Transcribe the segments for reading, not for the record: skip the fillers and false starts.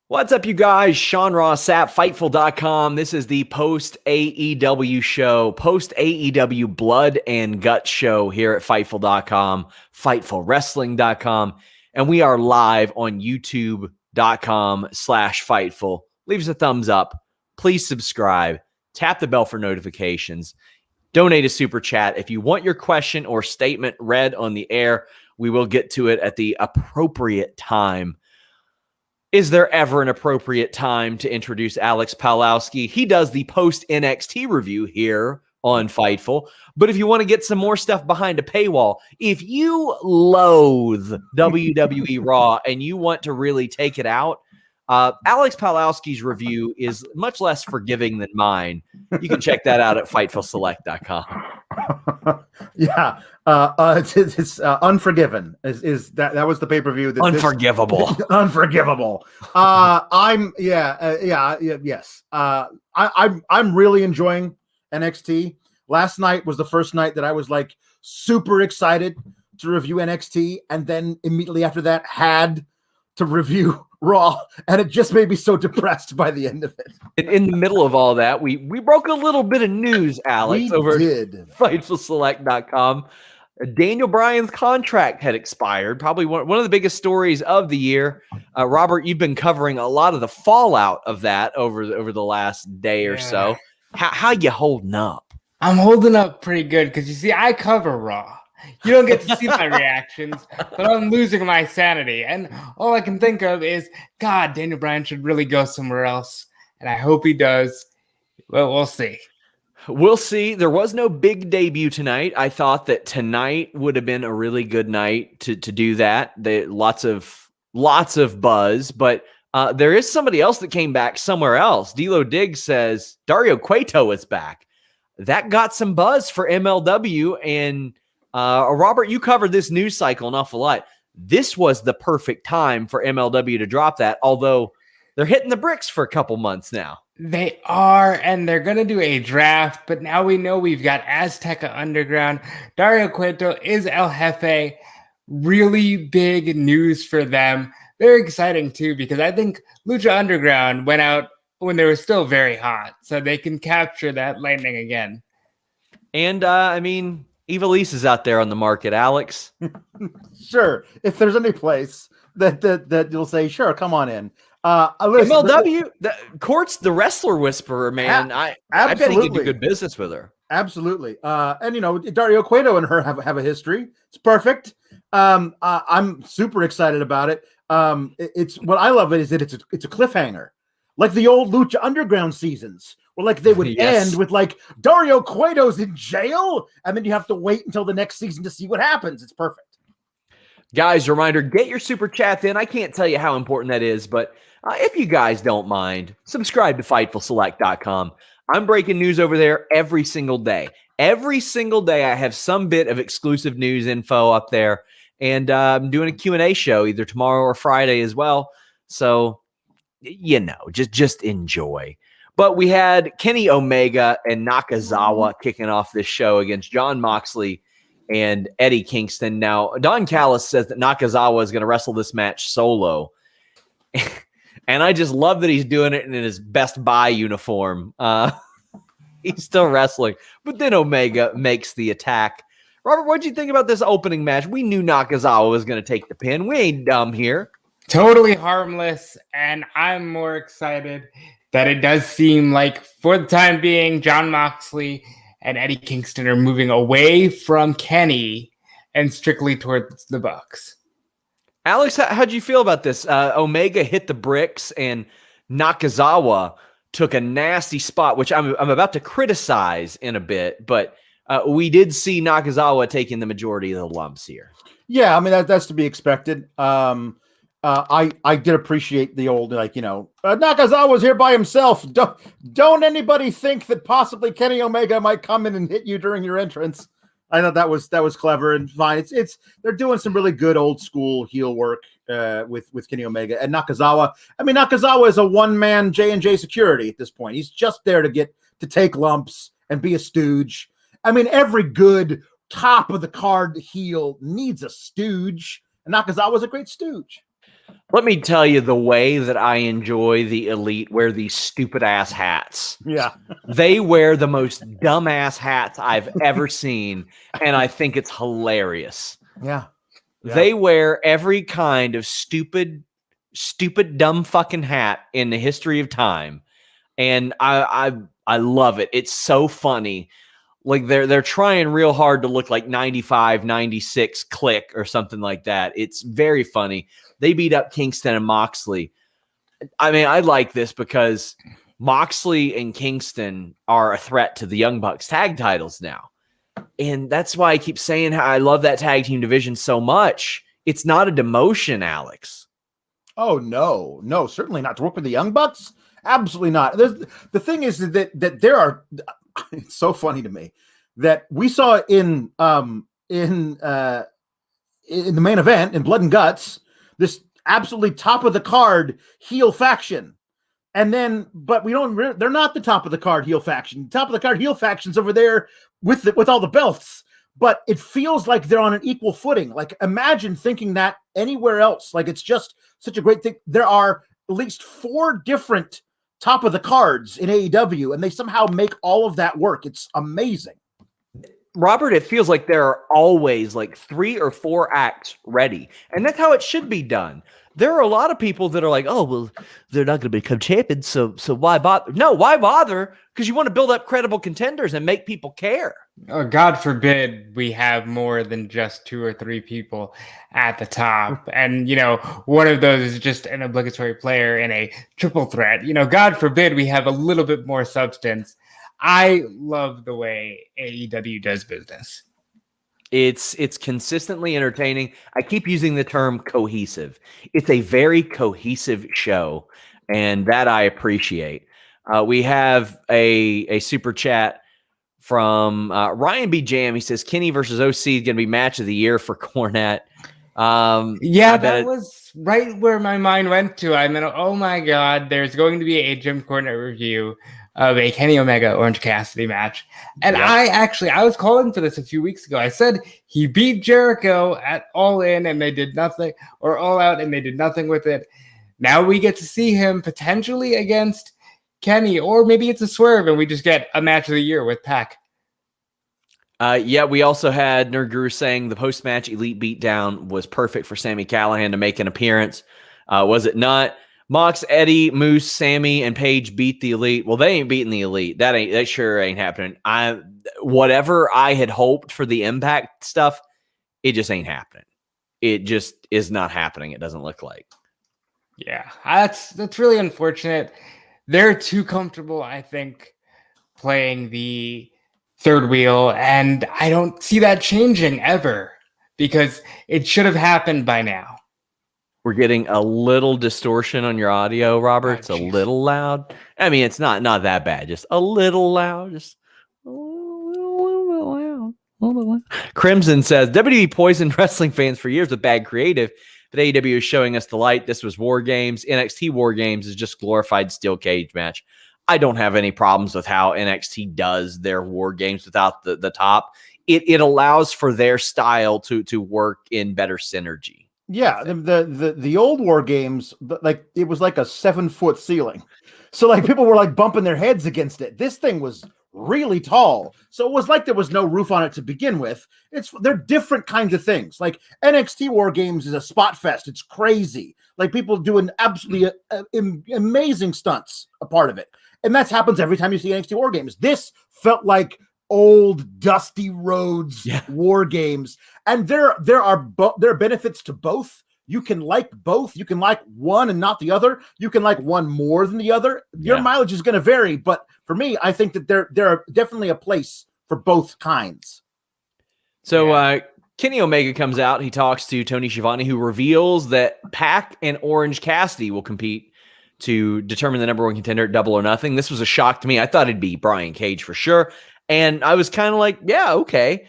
What's up, you guys? Sean Ross Sapp, Fightful.com. This is the post-AEW show, post-AEW blood and gut show here at Fightful.com, FightfulWrestling.com, and we are live on YouTube.com/Fightful. Leave us a thumbs up. Please subscribe. Tap the bell for notifications. Donate a super chat. If you want your question or statement read on the air, we will get to it at the appropriate time. Is there ever an appropriate time to introduce Alex Pawlowski? He does the post-NXT review here on Fightful. But if you want to get some more stuff behind a paywall, if you loathe WWE Raw and you want to really take it out, Alex Pawlowski's review is much less forgiving than mine. You can check that out at FightfulSelect.com. Yeah, it's Unforgiven. Is that was the pay-per-view? Unforgivable. Unforgivable. Yes. I'm really enjoying NXT. Last night was the first night that I was like super excited to review NXT, and then immediately after that had to review Raw, and it just made me so depressed by the end of it. In the middle of all that, we broke a little bit of news, Alex, over FightfulSelect.com. Daniel Bryan's contract had expired, probably one of the biggest stories of the year. Robert, you've been covering a lot of the fallout of that over the last day or so. How you holding up? I'm holding up pretty good because, you see, I cover Raw. You don't get to see my reactions, but I'm losing my sanity. And all I can think of is, God, Daniel Bryan should really go somewhere else. And I hope he does. Well, we'll see. We'll see. There was no big debut tonight. I thought that tonight would have been a really good night to do that. Lots of buzz, but there is somebody else that came back somewhere else. D'Lo Diggs says Dario Cueto is back. That got some buzz for MLW, and Robert, you covered this news cycle an awful lot. This was the perfect time for MLW to drop that, although they're hitting the bricks for a couple months now. They are, and they're going to do a draft, but now we know we've got Azteca Underground. Dario Cueto is El Jefe. Really big news for them. Very exciting, too, because I think Lucha Underground went out when they were still very hot, so they can capture that lightning again. And, Ivelisse is out there on the market, Alex. Sure. If there's any place that you'll say, sure, come on in. MLW, Court's the wrestler whisperer, man. I bet he could do good business with her. Absolutely. And Dario Cueto and her have a history. It's perfect. I'm super excited about it. It's what I love is that it's a cliffhanger, like the old Lucha Underground seasons, where like they would end with like Dario Cueto's in jail, and then you have to wait until the next season to see what happens. It's perfect. Guys, reminder, get your super chat in. I can't tell you how important that is, but if you guys don't mind, subscribe to FightfulSelect.com. I'm breaking news over there every single day. Every single day I have some bit of exclusive news info up there, and I'm doing a Q&A show either tomorrow or Friday as well. So, just enjoy. But we had Kenny Omega and Nakazawa kicking off this show against Jon Moxley and Eddie Kingston. Now, Don Callis says that Nakazawa is going to wrestle this match solo. And I just love that he's doing it in his Best Buy uniform. He's still wrestling. But then Omega makes the attack. Robert, what did you think about this opening match? We knew Nakazawa was going to take the pin. We ain't dumb here. Totally harmless, and I'm more excited that it does seem like, for the time being, Jon Moxley and Eddie Kingston are moving away from Kenny and strictly towards the Bucks. Alex, how'd you feel about this? Omega hit the bricks, and Nakazawa took a nasty spot, which I'm about to criticize in a bit, but we did see Nakazawa taking the majority of the lumps here. Yeah, I mean, that's to be expected. I did appreciate the old, Nakazawa's here by himself. Don't anybody think that possibly Kenny Omega might come in and hit you during your entrance. I thought that was clever and fine. It's they're doing some really good old school heel work with Kenny Omega and Nakazawa. I mean, Nakazawa is a one-man J&J security at this point. He's just there to take lumps and be a stooge. I mean, every good top of the card heel needs a stooge, and Nakazawa's a great stooge. Let me tell you the way that I enjoy the Elite wear these stupid ass hats. Yeah. They wear the most dumbass hats I've ever seen, and I think it's hilarious. Yeah. They wear every kind of stupid, dumb fucking hat in the history of time, and I love it. It's so funny. Like they're trying real hard to look like 95, 96 Click or something like that. It's very funny. They beat up Kingston and Moxley. I mean, I like this because Moxley and Kingston are a threat to the Young Bucks tag titles now. And that's why I keep saying how I love that tag team division so much. It's not a demotion, Alex. Oh, no, certainly not. To work with the Young Bucks? Absolutely not. The thing is that there are, it's so funny to me that we saw in the main event in Blood and Guts, this absolutely top of the card heel faction. And then, but they're not the top of the card heel faction. The top of the card heel faction's over there with all the belts, but it feels like they're on an equal footing. Like, imagine thinking that anywhere else. Like, it's just such a great thing. There are at least 4 different top of the cards in AEW, and they somehow make all of that work. It's amazing. Robert, it feels like there are always like 3 or 4 acts ready, and that's how it should be done. There are a lot of people that are like, oh, well, they're not going to become champions, so why bother? No, why bother? Because you want to build up credible contenders and make people care. Oh, God forbid we have more than just 2 or 3 people at the top. And, one of those is just an obligatory player in a triple threat. God forbid we have a little bit more substance. I love the way AEW does business. It's consistently entertaining. I keep using the term cohesive. It's a very cohesive show, and that I appreciate. We have a super chat from Ryan B. Jam. He says Kenny versus OC is going to be match of the year for Cornette. That was right where my mind went to. I mean, oh my God, there's going to be a Jim Cornette review of a Kenny Omega Orange Cassidy match. And I was calling for this a few weeks ago. I said he beat Jericho at All In and they did nothing, or All Out and they did nothing with it. Now we get to see him potentially against Kenny, or maybe it's a swerve and we just get a match of the year with Pac. We also had Nerd Guru saying the post-match Elite beatdown was perfect for Sami Callihan to make an appearance. Was it not? Mox, Eddie, Moose, Sammy, and Paige beat the Elite. Well, they ain't beating the Elite. That sure ain't happening. Whatever I had hoped for the Impact stuff, it just ain't happening. It just is not happening. It doesn't look like. Yeah, that's really unfortunate. They're too comfortable, I think, playing the third wheel, and I don't see that changing ever because it should have happened by now. We're getting a little distortion on your audio, Robert. It's a little loud. I mean, it's not that bad. Just a little loud. Just a little loud. Crimson says, WWE poisoned wrestling fans for years with bad creative, but AEW is showing us the light. This was War Games. NXT War Games is just glorified steel cage match. I don't have any problems with how NXT does their War Games without the top. It allows for their style to work in better synergy. Yeah, the old War Games, like it was like a 7-foot ceiling, so like people were like bumping their heads against it. This thing was really tall, so it was like there was no roof on it to begin with. They're different kinds of things. Like NXT War Games is a spot fest. It's crazy. Like people doing absolutely amazing stunts a part of it, and that happens every time you see NXT War Games. This felt like old Dusty Rhodes War Games, and there are benefits to both. You can like both. You can like one and not the other. You can like one more than the other. Your mileage is going to vary, but for me, I think that there are definitely a place for both kinds. So Kenny Omega comes out. He talks to Tony Schiavone, who reveals that Pac and Orange Cassidy will compete to determine the number one contender at Double or Nothing. This was a shock to me. I thought it'd be Brian Cage for sure. And I was kind of like, yeah, okay.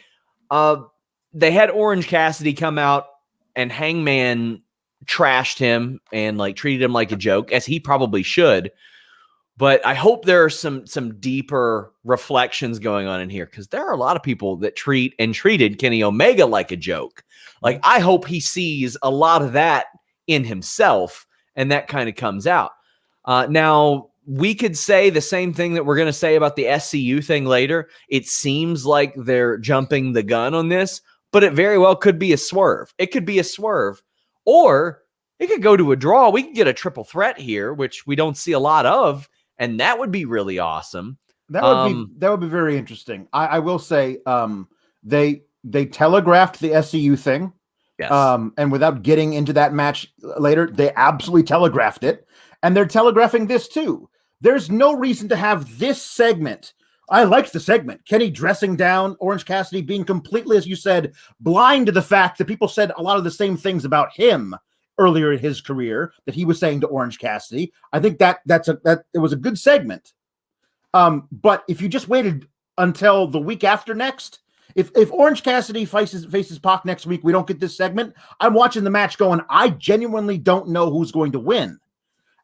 They had Orange Cassidy come out, and Hangman trashed him and like treated him like a joke, as he probably should. But I hope there are some deeper reflections going on in here, because there are a lot of people that treated Kenny Omega like a joke. Like, I hope he sees a lot of that in himself, and that kind of comes out. Now, we could say the same thing that we're going to say about the SCU thing later. It seems like they're jumping the gun on this, but it very well could be a swerve. It could be a swerve, or it could go to a draw. We could get a triple threat here, which we don't see a lot of, and that would be really awesome. That would be very interesting. I will say they telegraphed the SCU thing. Yes. And without getting into that match later, they absolutely telegraphed it. And they're telegraphing this too. There's no reason to have this segment. I liked the segment. Kenny dressing down, Orange Cassidy being completely, as you said, blind to the fact that people said a lot of the same things about him earlier in his career that he was saying to Orange Cassidy. I think that it was a good segment. But if you just waited until the week after next, if Orange Cassidy faces Pac next week, we don't get this segment. I'm watching the match going, I genuinely don't know who's going to win.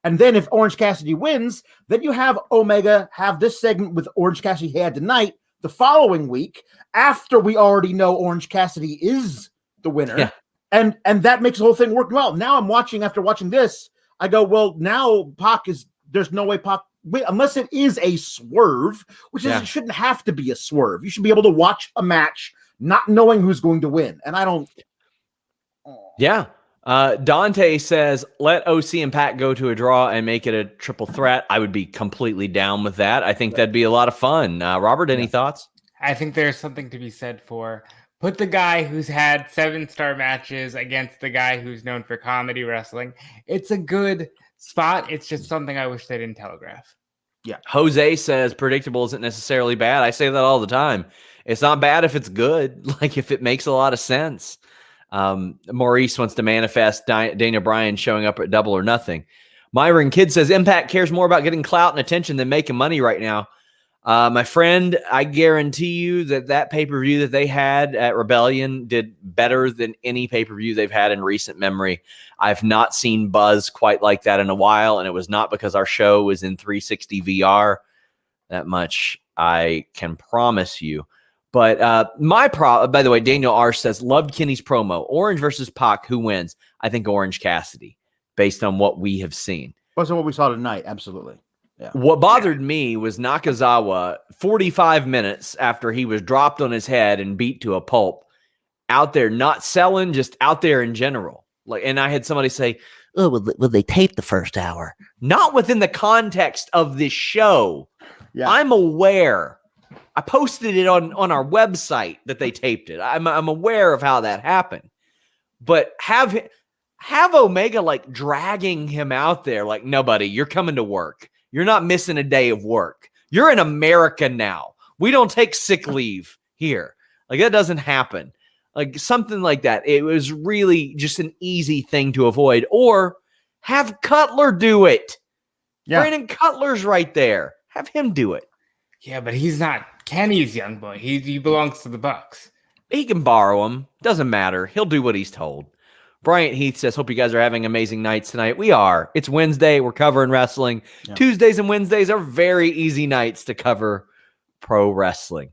And then if Orange Cassidy wins, then you have Omega have this segment with Orange Cassidy had tonight the following week after we already know Orange Cassidy is the winner. Yeah. And that makes the whole thing work well. Now after watching this, I go, well, now there's no way Pac, unless it is a swerve, which it shouldn't have to be a swerve. You should be able to watch a match not knowing who's going to win. And I don't. Yeah. Dante says, let OC and Pac go to a draw and make it a triple threat. I would be completely down with that. I think that'd be a lot of fun. Robert, any thoughts? I think there's something to be said for put the guy who's had 7-star matches against the guy who's known for comedy wrestling. It's a good spot. It's just something I wish they didn't telegraph. Yeah. Jose says predictable isn't necessarily bad. I say that all the time. It's not bad if it's good, like if it makes a lot of sense. Maurice wants to manifest Daniel Bryan showing up at Double or Nothing. Myron Kidd says Impact cares more about getting clout and attention than making money right now. My friend, I guarantee you that pay-per-view that they had at Rebellion did better than any pay-per-view they've had in recent memory. I've not seen buzz quite like that in a while, and it was not because our show was in 360 VR. That much I can promise you. But by the way, Daniel R says, loved Kenny's promo. Orange versus Pac, who wins? I think Orange Cassidy, based on what we have seen. Also what we saw tonight, absolutely. Yeah. What bothered me was Nakazawa, 45 minutes after he was dropped on his head and beat to a pulp, out there not selling, just out there in general. And I had somebody say, oh, will they tape the first hour? Not within the context of this show. Yeah. I'm aware. I posted it on our website that they taped it. I'm aware of how that happened. But have Omega dragging him out there like, no, buddy, you're coming to work. You're not missing a day of work. You're in America now. We don't take sick leave here. That doesn't happen. Something like that. It was really just an easy thing to avoid. Or have Cutler do it. Yeah. Brandon Cutler's right there. Have him do it. Yeah, but he's not Kenny's young boy. He belongs to the Bucks. He can borrow him. Doesn't matter. He'll do what he's told. Bryant Heath says, hope you guys are having amazing nights tonight. We are. It's Wednesday. We're covering wrestling. Yeah. Tuesdays and Wednesdays are very easy nights to cover pro wrestling.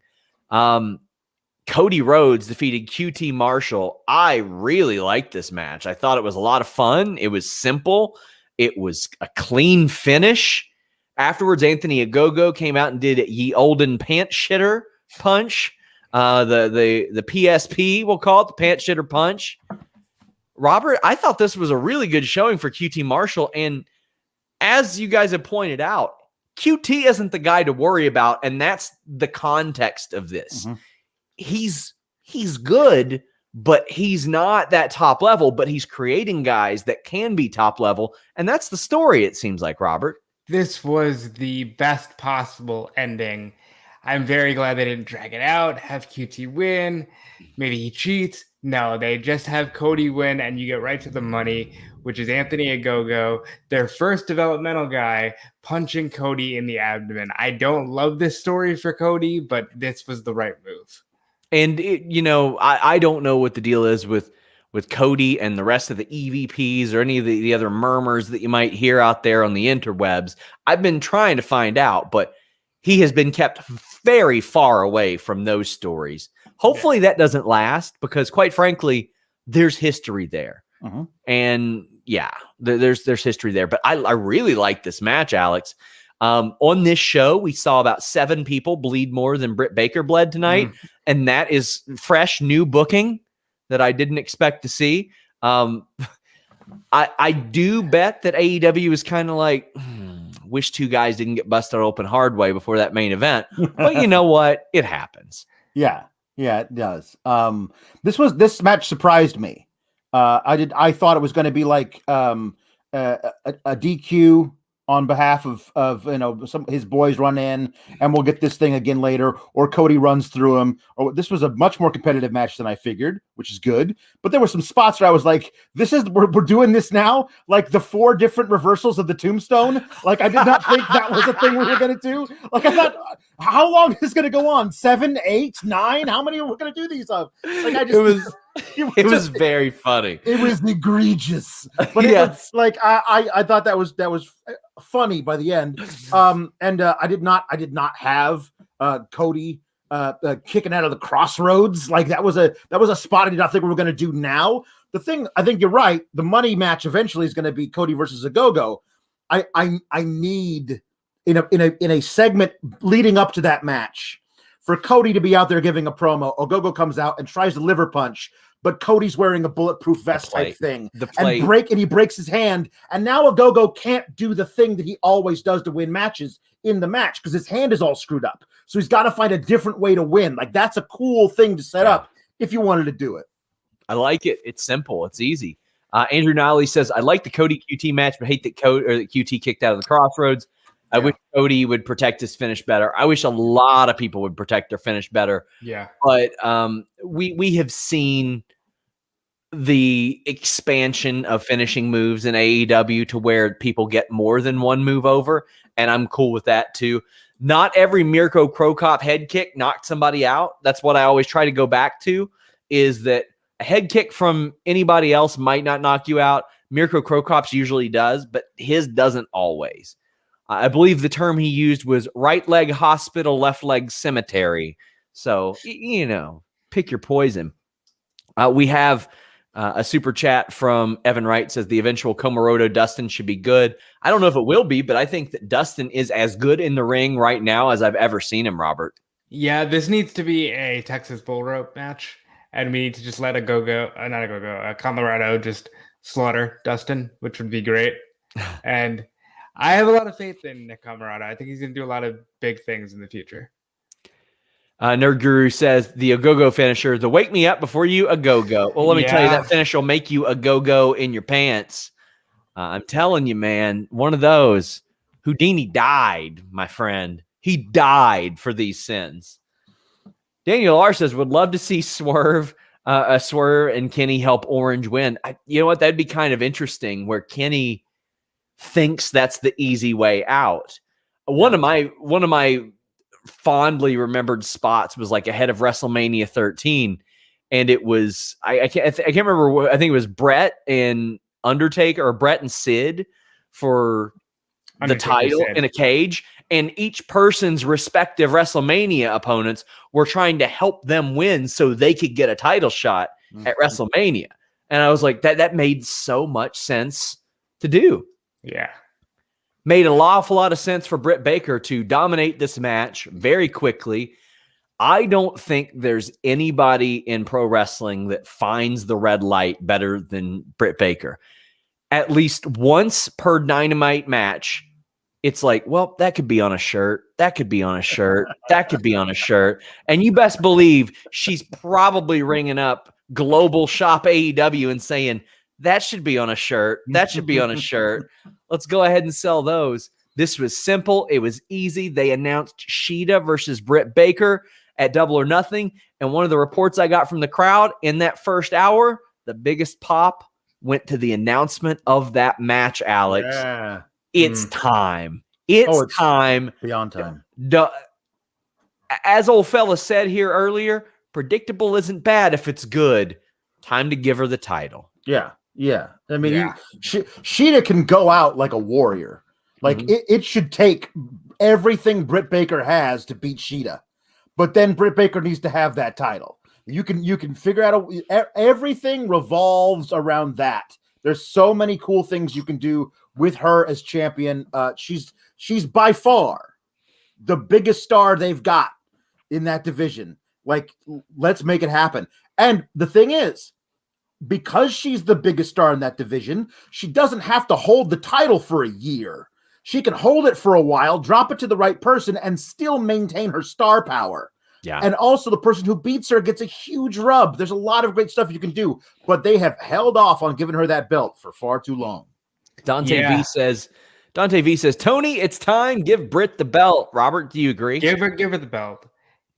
Cody Rhodes defeated QT Marshall. I really liked this match. I thought it was a lot of fun. It was simple. It was a clean finish. Afterwards, Anthony Gogo came out and did Ye Olden Pant Shitter Punch. The PSP, we'll call it, the Pant Shitter Punch. Robert, I thought this was a really good showing for QT Marshall. And as you guys have pointed out, QT isn't the guy to worry about. And that's the context of this. Mm-hmm. He's good, but he's not that top level, but he's creating guys that can be top level. And that's the story, it seems like, Robert. This was the best possible ending. I'm very glad they didn't drag it out, have QT win. Maybe he cheats. No, they just have Cody win, and you get right to the money, which is Anthony Ogogo, their first developmental guy, punching Cody in the abdomen. I don't love this story for Cody, but this was the right move. And, I don't know what the deal is with Cody and the rest of the EVPs or any of the other murmurs that you might hear out there on the interwebs. I've been trying to find out, but he has been kept very far away from those stories. Hopefully that doesn't last because, quite frankly, there's history there. Mm-hmm. And, yeah, there's history there. But I really like this match, Alex. On this show, we saw about 7 people bleed more than Britt Baker bled tonight, and that is fresh, new booking that I didn't expect to see. I do bet that AEW is kind of like, wish 2 guys didn't get busted open hard way before that main event. But you know what? It happens. Yeah, it does. This match surprised me. I thought it was going to be like a DQ on behalf of his boys run in, and we'll get this thing again later, or Cody runs through him. Or this was a much more competitive match than I figured, which is good. But there were some spots where I was like, we're doing this now, like the 4 different reversals of the tombstone. Like I did not think that was a thing we were going to do. Like I thought, how long is this going to go on? 7, 8, 9? How many are we going to do these of? Like it was very funny. It was egregious, but it was like I thought that was funny by the end. I did not have Cody kicking out of the crossroads. Like that was a spot I did not think we were going to do now. The thing, I think you're right. The money match eventually is going to be Cody versus Gogo. I need in a segment leading up to that match for Cody to be out there giving a promo. Gogo comes out and tries to liver punch, but Cody's wearing a bulletproof vest type thing. And he breaks his hand. And now Gogo can't do the thing that he always does to win matches in the match because his hand is all screwed up. So he's got to find a different way to win. Like that's a cool thing to set up if you wanted to do it. I like it. It's simple. It's easy. Andrew Nolly says, I like the Cody QT match, but hate that QT kicked out of the crossroads. I wish Cody would protect his finish better. I wish a lot of people would protect their finish better. Yeah. But we have seen the expansion of finishing moves in AEW to where people get more than one move over, and I'm cool with that too. Not every Mirko Cro Cop head kick knocked somebody out. That's what I always try to go back to, is that a head kick from anybody else might not knock you out. Mirko Cro Cop's usually does, but his doesn't always. I believe the term he used was right leg hospital, left leg cemetery. So, pick your poison. We have a super chat from Evan Wright says the eventual Komoroto Dustin should be good. I don't know if it will be, but I think that Dustin is as good in the ring right now as I've ever seen him, Robert. Yeah, this needs to be a Texas bull rope match, and we need to just let a Komoroto just slaughter Dustin, which would be great. And I have a lot of faith in Nick Komoroto. I think he's going to do a lot of big things in the future. Nerd Guru says the Gogo finisher, the wake me up before you a go-go. Well, let me tell you, that finish will make you a go-go in your pants. I'm telling you, man, one of those. Houdini died, my friend. He died for these sins. Daniel R says, would love to see Swerve and Kenny help Orange win. You know what? That'd be kind of interesting where Kenny thinks that's the easy way out. One of my fondly remembered spots was like ahead of WrestleMania 13, and it was I can't remember. I think it was Brett and Undertaker, or Brett and Sid for the title in a cage, and each person's respective WrestleMania opponents were trying to help them win so they could get a title shot at WrestleMania. And I was like, that made so much sense to do. Yeah. Made an awful lot of sense for Britt Baker to dominate this match very quickly. I don't think there's anybody in pro wrestling that finds the red light better than Britt Baker. At least once per Dynamite match, it's like, well, that could be on a shirt. That could be on a shirt. That could be on a shirt. And you best believe she's probably ringing up Global Shop AEW and saying, that should be on a shirt. That should be on a shirt. Let's go ahead and sell those. This was simple. It was easy. They announced Sheeta versus Britt Baker at Double or Nothing. And one of the reports I got from the crowd in that first hour, the biggest pop went to the announcement of that match, Alex. Yeah. It's time. It's time. Beyond time. As old fella said here earlier, predictable isn't bad if it's good. Time to give her the title. Yeah. Yeah. I mean, Sheeta can go out like a warrior. Like it should take everything Britt Baker has to beat Sheeta. But then Britt Baker needs to have that title. You can figure out everything revolves around that There's so many cool things you can do with her as champion. She's by far the biggest star they've got in that division. Like, let's make it happen. And the thing is, because she's the biggest star in that division, she doesn't have to hold the title for a year. She can hold it for a while, drop it to the right person, and still maintain her star power. Yeah. And also the person who beats her gets a huge rub. There's a lot of great stuff you can do, but they have held off on giving her that belt for far too long. Dante V says, Tony, it's time. Give Britt the belt. Robert, do you agree? Give her the belt.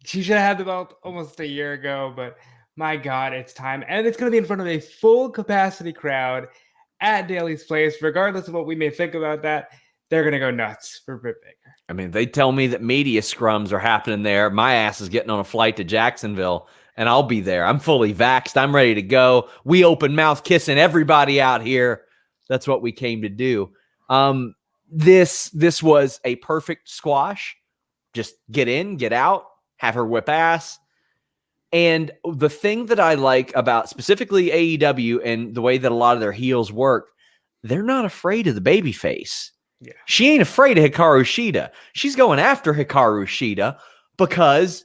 She should have had the belt almost a year ago, but my God, it's time. And it's going to be in front of a full capacity crowd at Daly's Place. Regardless of what we may think about that, they're going to go nuts for Britt Baker. I mean, they tell me that media scrums are happening there. My ass is getting on a flight to Jacksonville, and I'll be there. I'm fully vaxxed. I'm ready to go. We open mouth kissing everybody out here. That's what we came to do. This was a perfect squash. Just get in, get out, have her whip ass. And the thing that I like about specifically AEW and the way that a lot of their heels work, they're not afraid of the babyface. Yeah. She ain't afraid of Hikaru Shida. She's going after Hikaru Shida because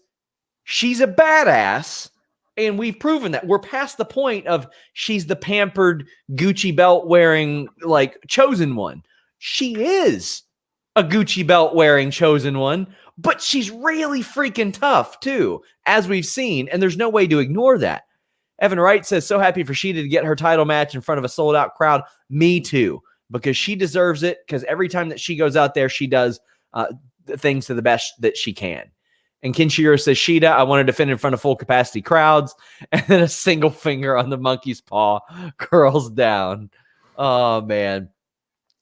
she's a badass. And we've proven that. We're past the point of she's the pampered Gucci belt wearing, like, chosen one. She is a Gucci belt wearing chosen one, but she's really freaking tough too, as we've seen. And there's no way to ignore that. Evan Wright says, so happy for Shida to get her title match in front of a sold out crowd. Me too, because she deserves it. Because every time that she goes out there, she does things to the best that she can. And Kenshiro says, Shida, I want to defend in front of full capacity crowds. And then a single finger on the monkey's paw curls down. Oh, man.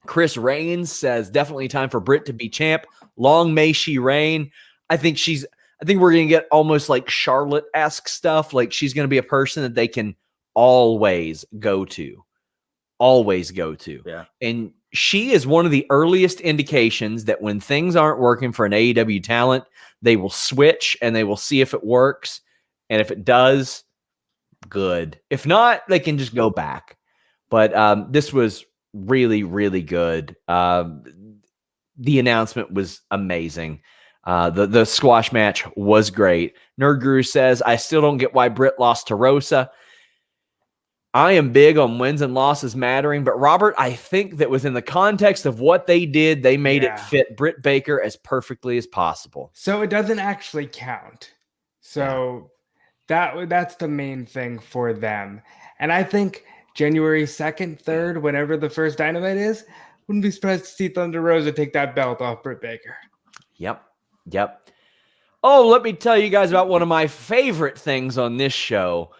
Chris Reigns says, definitely time for Britt to be champ. Long may she reign. I think we're going to get almost like Charlotte-esque stuff. Like she's going to be a person that they can always go to. Always go to. Yeah. And she is one of the earliest indications that when things aren't working for an AEW talent, they will switch and they will see if it works. And if it does, good. If not, they can just go back. But this was really, really good. The announcement was amazing. The squash match was great. Nerd Guru says, I still don't get why Britt lost to Rosa. I am big on wins and losses mattering, but Robert, I think that within the context of what they did, they made it fit Britt Baker as perfectly as possible. So it doesn't actually count. So that's the main thing for them. And I think January 2nd, 3rd, whenever the first Dynamite is, wouldn't be surprised to see Thunder Rosa take that belt off Britt Baker. Yep. Oh, let me tell you guys about one of my favorite things on this show.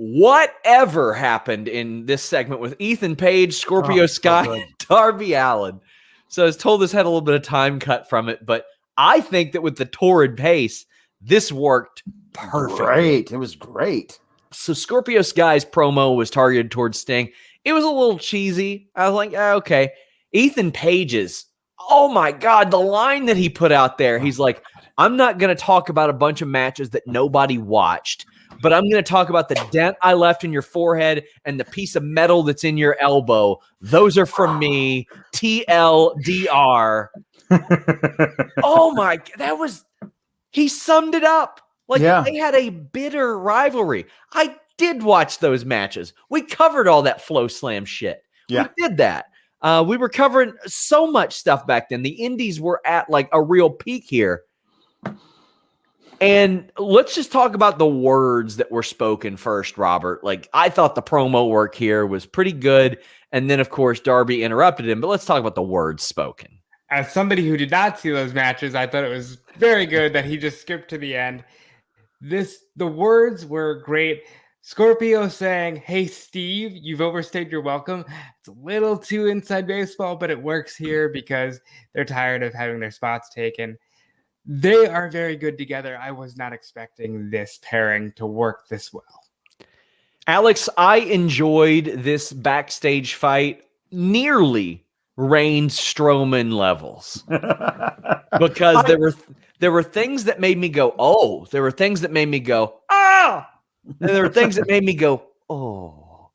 Whatever happened in this segment with Ethan Page, Scorpio Sky, and Darby Allin. So I was told this had a little bit of time cut from it, but I think that with the torrid pace, this worked perfectly. Great. It was great. So Scorpio Sky's promo was targeted towards Sting. It was a little cheesy. I was like, okay. Ethan Page's, oh my God, the line that he put out there. He's like, I'm not going to talk about a bunch of matches that nobody watched, but I'm going to talk about the dent I left in your forehead and the piece of metal that's in your elbow. Those are from me. TLDR. Oh my, he summed it up. Like they had a bitter rivalry. I did watch those matches. We covered all that Flow Slam shit. Yeah. We did that. We were covering so much stuff back then. The indies were at like a real peak here. And let's just talk about the words that were spoken first, Robert. Like, I thought the promo work here was pretty good. And then, of course, Darby interrupted him. But let's talk about the words spoken. As somebody who did not see those matches, I thought it was very good that he just skipped to the end. The words were great. Scorpio saying, hey, Steve, you've overstayed your welcome. It's a little too inside baseball, but it works here because they're tired of having their spots taken. They are very good together. I was not expecting this pairing to work this well. Alex, I enjoyed this backstage fight nearly Reigns Strowman levels because there were things that made me go, oh. There were things that made me go, ah. And there were things that made me go, oh.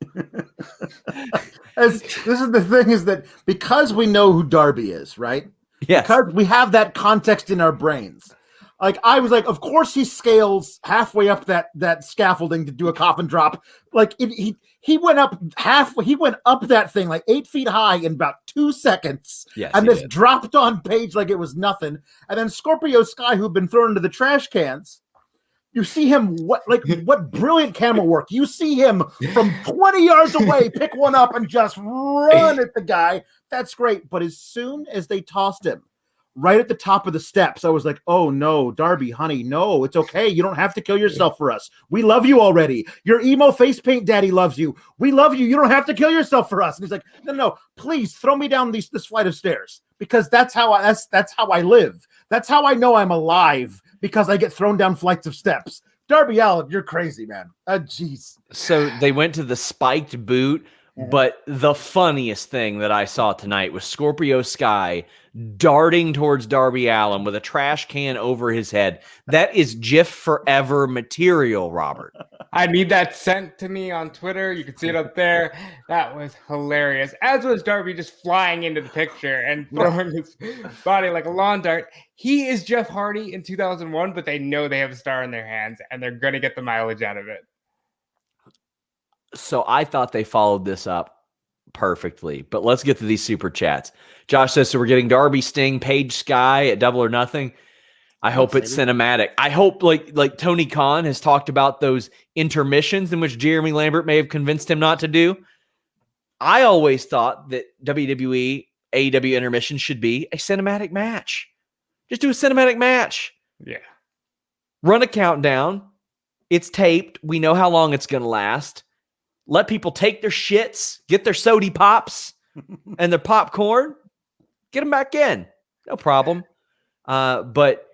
This is the thing, is that because we know who Darby is, right? Yes. Because we have that context in our brains. Like, I was like, of course he scales halfway up that scaffolding to do a coffin drop. Like, he went up that thing like 8 feet high in about 2 seconds. Yes, and this dropped on Page like it was nothing. And then Scorpio Sky, who'd been thrown into the trash cans, you see him, what brilliant camera work. You see him from 20 yards away, pick one up and just run at the guy. That's great. But as soon as they tossed him right at the top of the steps, I was like, oh no, Darby, honey, no, it's okay. You don't have to kill yourself for us. We love you already. Your emo face paint daddy loves you. We love you. You don't have to kill yourself for us. And he's like, no, please throw me down this flight of stairs, because that's how I live. That's how I know I'm alive, because I get thrown down flights of steps. Darby Allin, you're crazy, man. Jeez. So they went to the spiked boot, but the funniest thing that I saw tonight was Scorpio Sky darting towards Darby Allin with a trash can over his head. That is GIF forever material, Robert. I need that sent to me on Twitter. You can see it up there. That was hilarious. As was Darby just flying into the picture and throwing his body like a lawn dart. He is Jeff Hardy in 2001, but they know they have a star in their hands, and they're going to get the mileage out of it. So I thought they followed this up perfectly, but let's get to these super chats. Josh says, so we're getting Darby, Sting, Page, Sky at Double or Nothing. I hope it's cinematic. I hope like Tony Khan has talked about those intermissions in which Jeremy Lambert may have convinced him not to do. I always thought that WWE, AEW intermission should be a cinematic match. Just do a cinematic match. Yeah. Run a countdown. It's taped. We know how long it's going to last. Let people take their shits, get their sody pops and their popcorn, get them back in. No problem. But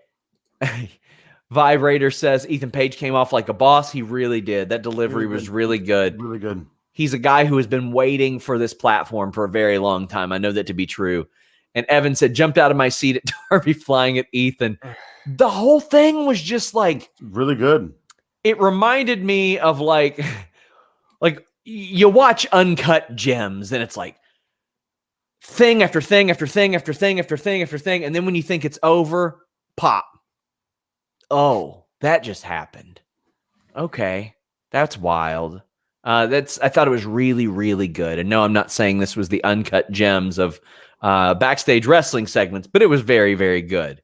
Vibrator says Ethan Page came off like a boss. He really did. That delivery was really good. Really good. He's a guy who has been waiting for this platform for a very long time. I know that to be true. And Evan said, jumped out of my seat at Darby flying at Ethan. The whole thing was just like really good. It reminded me of like you watch Uncut Gems and it's like thing after thing after thing after thing after thing after thing. And then when you think it's over, pop. Oh, that just happened. Okay. That's wild. I thought it was really, really good. And no, I'm not saying this was the Uncut Gems of backstage wrestling segments, but it was very, very good.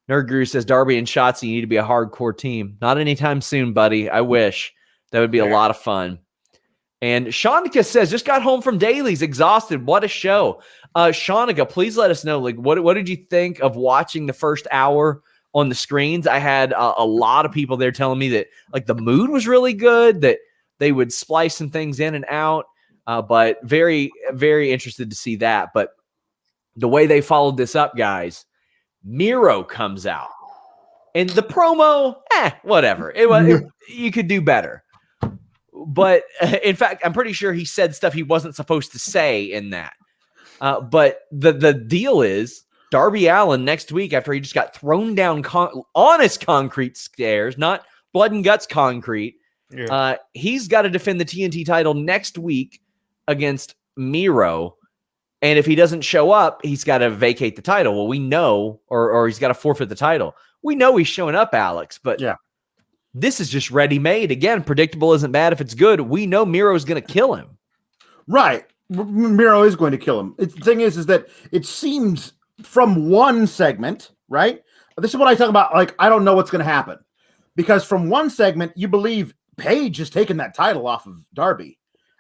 Nerd Guru says, Darby and Shotzi, you need to be a hardcore team. Not anytime soon, buddy. I wish. That would be a lot of fun. And Shanika says, just got home from dailies, exhausted. What a show. Shanika, please let us know, like, what did you think of watching the first hour on the screens? I had a lot of people there telling me that, like, the mood was really good, that they would splice some things in and out, but very, very interested to see that. But the way they followed this up, guys, Miro comes out. And the promo, whatever. You could do better. But in fact, I'm pretty sure he said stuff he wasn't supposed to say in that. But the deal is, Darby Allin next week, after he just got thrown down honest concrete stairs, not blood and guts concrete, he's got to defend the TNT title next week against Miro. And if he doesn't show up, he's got to vacate the title. Well, we know, or he's got to forfeit the title. We know he's showing up, Alex, but this is just ready-made. Again, predictable isn't bad if it's good. We know Miro's going to kill him. Right. Miro is going to kill him. The thing is that it seems from one segment, right? This is what I talk about. Like, I don't know what's going to happen. Because from one segment, you believe Paige has taken that title off of Darby.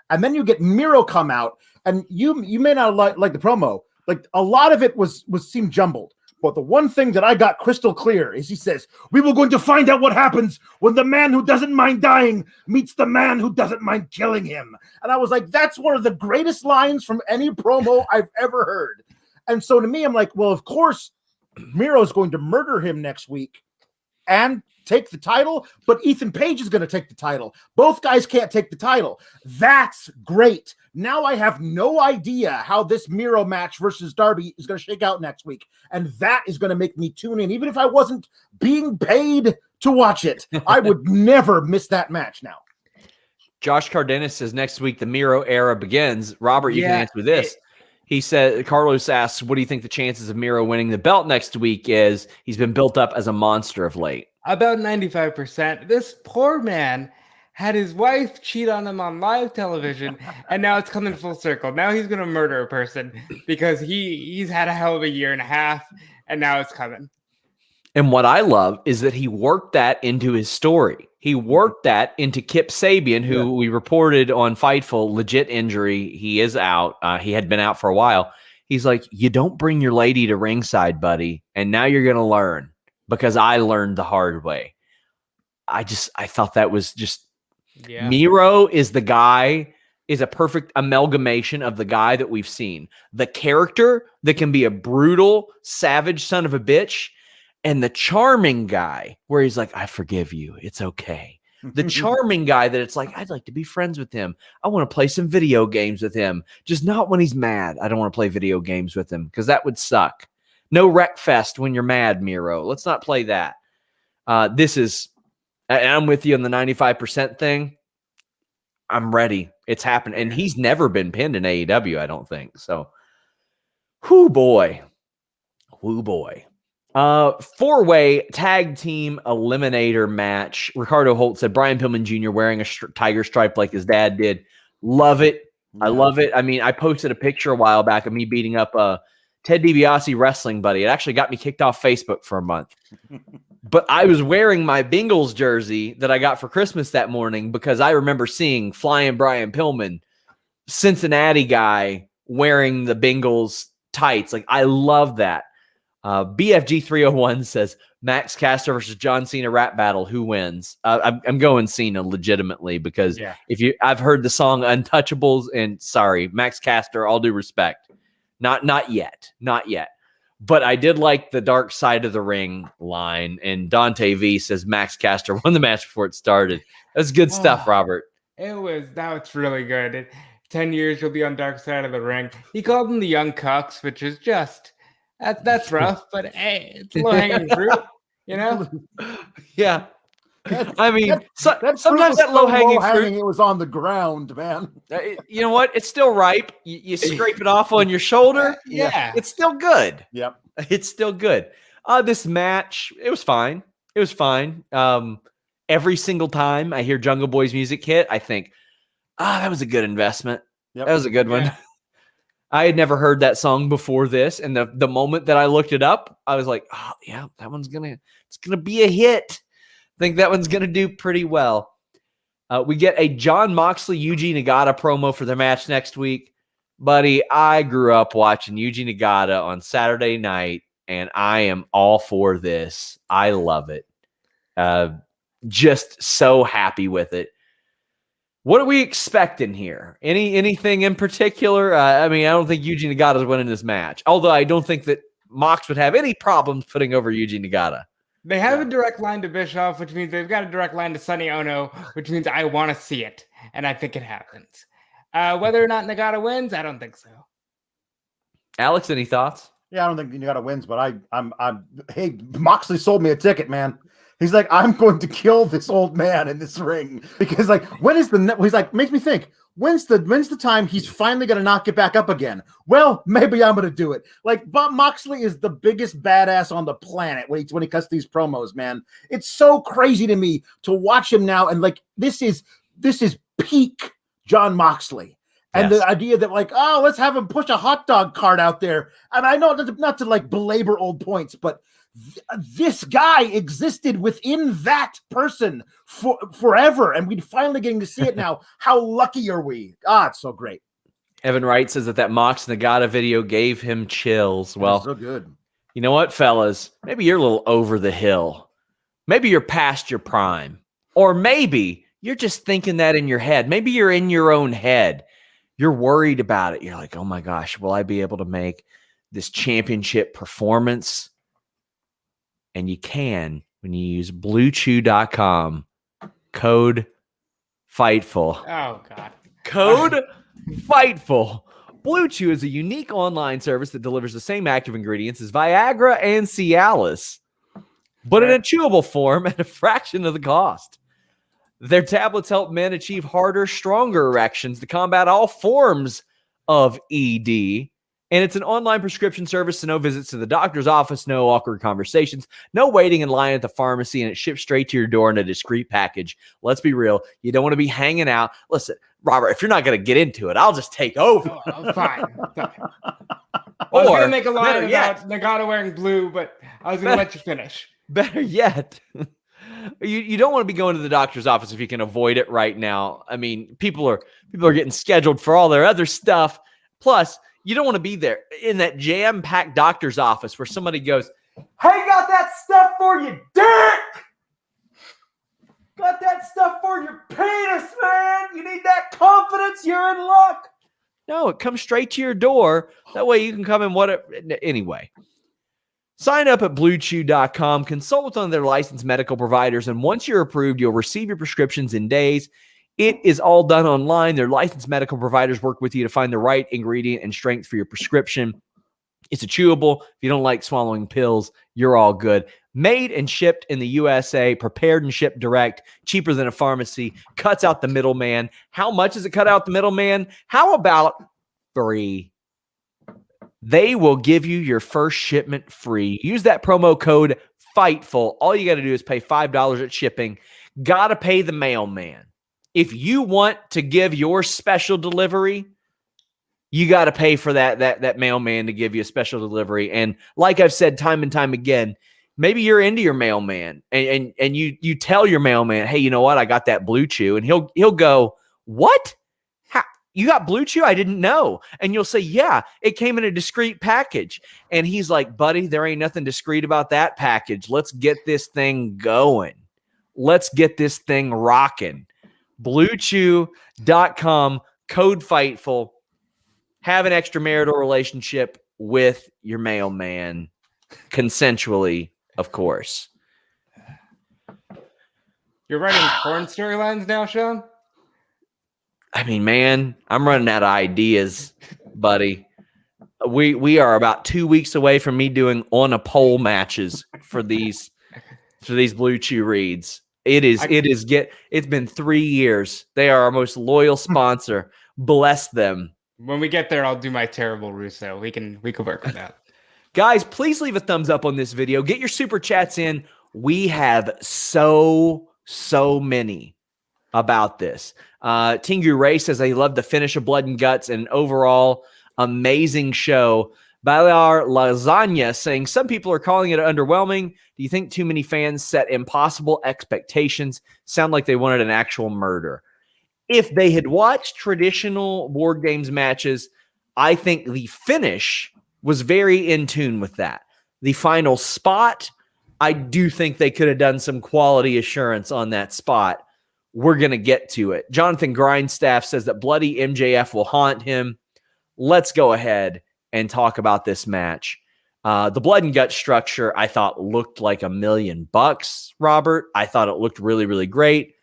And then you get Miro come out, and you may not like the promo. Like, a lot of it seemed jumbled. But the one thing that I got crystal clear is he says, we were going to find out what happens when the man who doesn't mind dying meets the man who doesn't mind killing him. And I was like, that's one of the greatest lines from any promo I've ever heard. And so to me, I'm like, well, of course, Miro's going to murder him next week and take the title, but Ethan Page is going to take the title. Both guys can't take the title. That's great. Now I have no idea how this Miro match versus Darby is going to shake out next week. And that is going to make me tune in. Even if I wasn't being paid to watch it, I would never miss that match now. Josh Cardenas says next week the Miro era begins. Robert, you can Yeah, answer this. He said, Carlos asks, what do you think the chances of Miro winning the belt next week is? He's been built up as a monster of late. About 95%. This poor man had his wife cheat on him on live television, and now it's coming full circle. Now he's going to murder a person because he's had a hell of a year and a half, and now it's coming. And what I love is that he worked that into his story. He worked that into Kip Sabian, who we reported on Fightful, legit injury. He is out. He had been out for a while. He's like, you don't bring your lady to ringside, buddy. And now you're going to learn because I learned the hard way. I thought that was just Miro is the guy, is a perfect amalgamation of the guy that we've seen. The character that can be a brutal, savage son of a bitch, and the charming guy where he's like, I forgive you. It's okay. The charming guy that it's like, I'd like to be friends with him. I want to play some video games with him. Just not when he's mad. I don't want to play video games with him because that would suck. No wreck fest when you're mad, Miro. Let's not play that. This is, and I'm with you on the 95% thing. I'm ready. It's happened. And he's never been pinned in AEW, I don't think. So, whoo boy. Whoo boy. 4-way tag team eliminator match. Ricardo Holt said Brian Pillman Jr. wearing a tiger stripe like his dad did. Love it. I love it. I mean, I posted a picture a while back of me beating up a Ted DiBiase wrestling buddy. It actually got me kicked off Facebook for a month. But I was wearing my Bengals jersey that I got for Christmas that morning because I remember seeing Flying Brian Pillman, Cincinnati guy, wearing the Bengals tights. Like, I love that. BFG 301 says Max Caster versus John Cena rap battle. Who wins? I'm going Cena legitimately because I've heard the song Untouchables, and sorry, Max Caster, all due respect. Not yet. But I did like the dark side of the ring line. And Dante V says Max Caster won the match before it started. That's good stuff, Robert. It's really good. 10 years you'll be on dark side of the ring. He called them the Young Cucks, which is just that's rough, but hey, it's low hanging fruit, you know? Yeah. I mean, sometimes that low hanging fruit, it was on the ground, man. You know what? It's still ripe. You scrape it off on your shoulder. Yeah. It's still good. Yep. It's still good. This match, it was fine. Every single time I hear Jungle Boy's music hit, I think, that was a good investment. Yep. That was a good one. I had never heard that song before this. And the moment that I looked it up, I was like, oh yeah, that one's it's gonna be a hit. I think that one's going to do pretty well. We get a Jon Moxley, Yuji Nagata promo for the match next week. Buddy, I grew up watching Yuji Nagata on Saturday night, and I am all for this. I love it. Just so happy with it. What are we expecting here? Anything in particular? I mean, I don't think Yuji Nagata is winning this match, although I don't think that Mox would have any problems putting over Yuji Nagata. They have a direct line to Bischoff, which means they've got a direct line to Sonny Ono, which means I want to see it, and I think it happens. Whether or not Nagata wins, I don't think so. Alex, any thoughts? Yeah, I don't think Nagata wins, but hey, Moxley sold me a ticket, man. He's like, I'm going to kill this old man in this ring because, like, he's like, makes me think. When's the time he's finally going to knock it back up again? Well, maybe I'm going to do it. Like, Bob Moxley is the biggest badass on the planet when he cuts these promos, man. It's so crazy to me to watch him now. And like, this is peak Jon Moxley. And the idea that like, oh, let's have him push a hot dog cart out there. And I know not to like belabor old points, but this guy existed within that person forever, and we're finally getting to see it now. How lucky are we? It's so great. Evan Wright says that Mox Nagata video gave him chills. Well, so good. You know what, fellas? Maybe you're a little over the hill. Maybe you're past your prime. Or maybe you're just thinking that in your head. Maybe you're in your own head. You're worried about it. You're like, oh my gosh, will I be able to make this championship performance? And you can when you use BlueChew.com, code Fightful. Oh, God. Code Fightful. Blue Chew is a unique online service that delivers the same active ingredients as Viagra and Cialis, but in a chewable form at a fraction of the cost. Their tablets help men achieve harder, stronger erections to combat all forms of ED. And it's an online prescription service, so no visits to the doctor's office, no awkward conversations, no waiting in line at the pharmacy, and it ships straight to your door in a discreet package. Let's be real. You don't want to be hanging out. Listen, Robert, if you're not going to get into it, I'll just take over. Oh, fine. I was going to make a line about Nagata wearing blue, but I was going to let you finish. Better yet, you don't want to be going to the doctor's office if you can avoid it right now. I mean, people are getting scheduled for all their other stuff. Plus, you don't want to be there in that jam-packed doctor's office where somebody goes, "Hey, got that stuff for you, dick! Got that stuff for your penis, man! You need that confidence, you're in luck!" No, it comes straight to your door. That way you can come in whatever. Anyway, sign up at BlueChew.com, consult with one of their licensed medical providers, and once you're approved, you'll receive your prescriptions in days. It is all done online. Their licensed medical providers work with you to find the right ingredient and strength for your prescription. It's a chewable. If you don't like swallowing pills, you're all good. Made and shipped in the USA, prepared and shipped direct, cheaper than a pharmacy, cuts out the middleman. How much does it cut out the middleman? How about free? They will give you your first shipment free. Use that promo code FIGHTFUL. All you got to do is pay $5 at shipping. Got to pay the mailman. If you want to give your special delivery, you got to pay for that mailman to give you a special delivery. And like I've said time and time again, maybe you're into your mailman and you tell your mailman, "Hey, you know what? I got that Blue Chew." And he'll go, "What? How, you got Blue Chew? I didn't know." And you'll say, "Yeah, it came in a discreet package." And he's like, "Buddy, there ain't nothing discreet about that package. Let's get this thing going. Let's get this thing rocking." BlueChew.com, code FIGHTFUL. Have an extramarital relationship with your mailman, consensually, of course. You're writing porn storylines now, Sean? I mean, man, I'm running out of ideas, buddy. We are about 2 weeks away from me doing on a pole matches for these Blue Chew reads. It's been 3 years. They are our most loyal sponsor. Bless them. When we get there, I'll do my terrible Russo. We can work with that. Guys, please leave a thumbs up on this video. Get your super chats in. We have so many about this. Tingu Ray says they love the finish of Blood and Guts and overall amazing show. Balar Lasagna saying some people are calling it underwhelming. Do you think too many fans set impossible expectations? Sound like they wanted an actual murder. If they had watched traditional War Games matches, I think the finish was very in tune with that. The final spot, I do think they could have done some quality assurance on that spot. We're going to get to it. Jonathan Grindstaff says that bloody MJF will haunt him. Let's go ahead and talk about this match. The Blood and Guts structure, I thought, looked like $1 million, Robert. I thought it looked really, really great.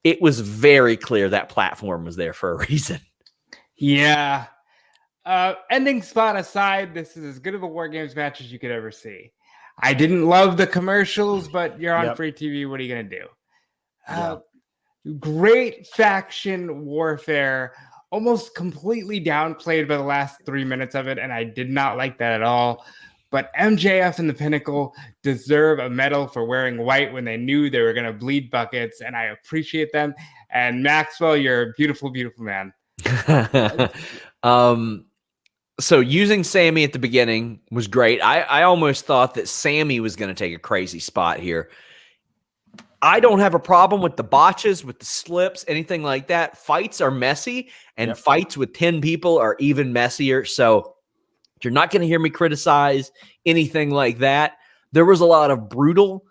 It was very clear that platform was there for a reason. Yeah. Ending spot aside, this is as good of a War Games match as you could ever see. I didn't love the commercials, but you're on free TV. What are you going to do? Great faction warfare. Almost completely downplayed by the last 3 minutes of it, and I did not like that at all. But MJF and the Pinnacle deserve a medal for wearing white when they knew they were going to bleed buckets, and I appreciate them. And Maxwell, you're a beautiful, beautiful man. So using Sammy at the beginning was great. I almost thought that Sammy was going to take a crazy spot here. I don't have a problem with the botches, with the slips, anything like that. Fights are messy, and fights with 10 people are even messier. So you're not going to hear me criticize anything like that. There was a lot of brutal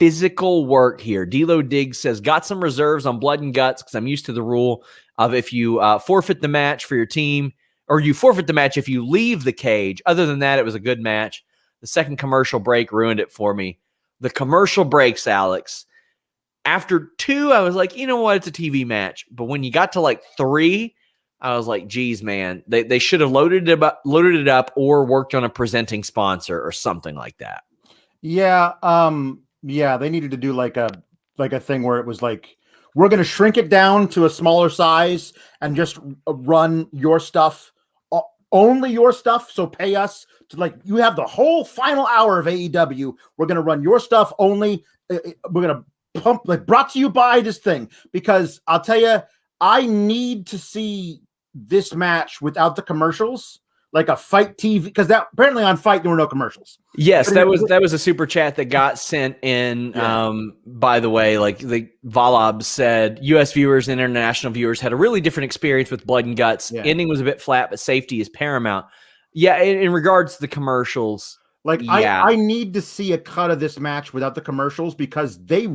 physical work here. D'Lo Diggs says, got some reserves on Blood and Guts because I'm used to the rule of if you forfeit the match for your team, or you forfeit the match if you leave the cage. Other than that, it was a good match. The second commercial break ruined it for me. The commercial breaks, Alex. After 2, I was like, you know what? It's a TV match. But when you got to like 3, I was like, geez, man, they should have loaded it up or worked on a presenting sponsor or something like that. Yeah. They needed to do like a thing where it was like we're going to shrink it down to a smaller size and just run your stuff, only your stuff. So pay us to, like, you have the whole final hour of AEW. We're going to run your stuff only. We're going to pump, like, brought to you by this thing, because I'll tell you, I need to see this match without the commercials, like a Fight TV, because that apparently on Fight there were no commercials. Yes, that was a super chat that got sent in. Yeah. By the way, like the Valab said, U.S. viewers and international viewers had a really different experience with Blood and Guts. Yeah. Ending was a bit flat, but safety is paramount. Yeah, in regards to the commercials, like yeah. I need to see a cut of this match without the commercials, because they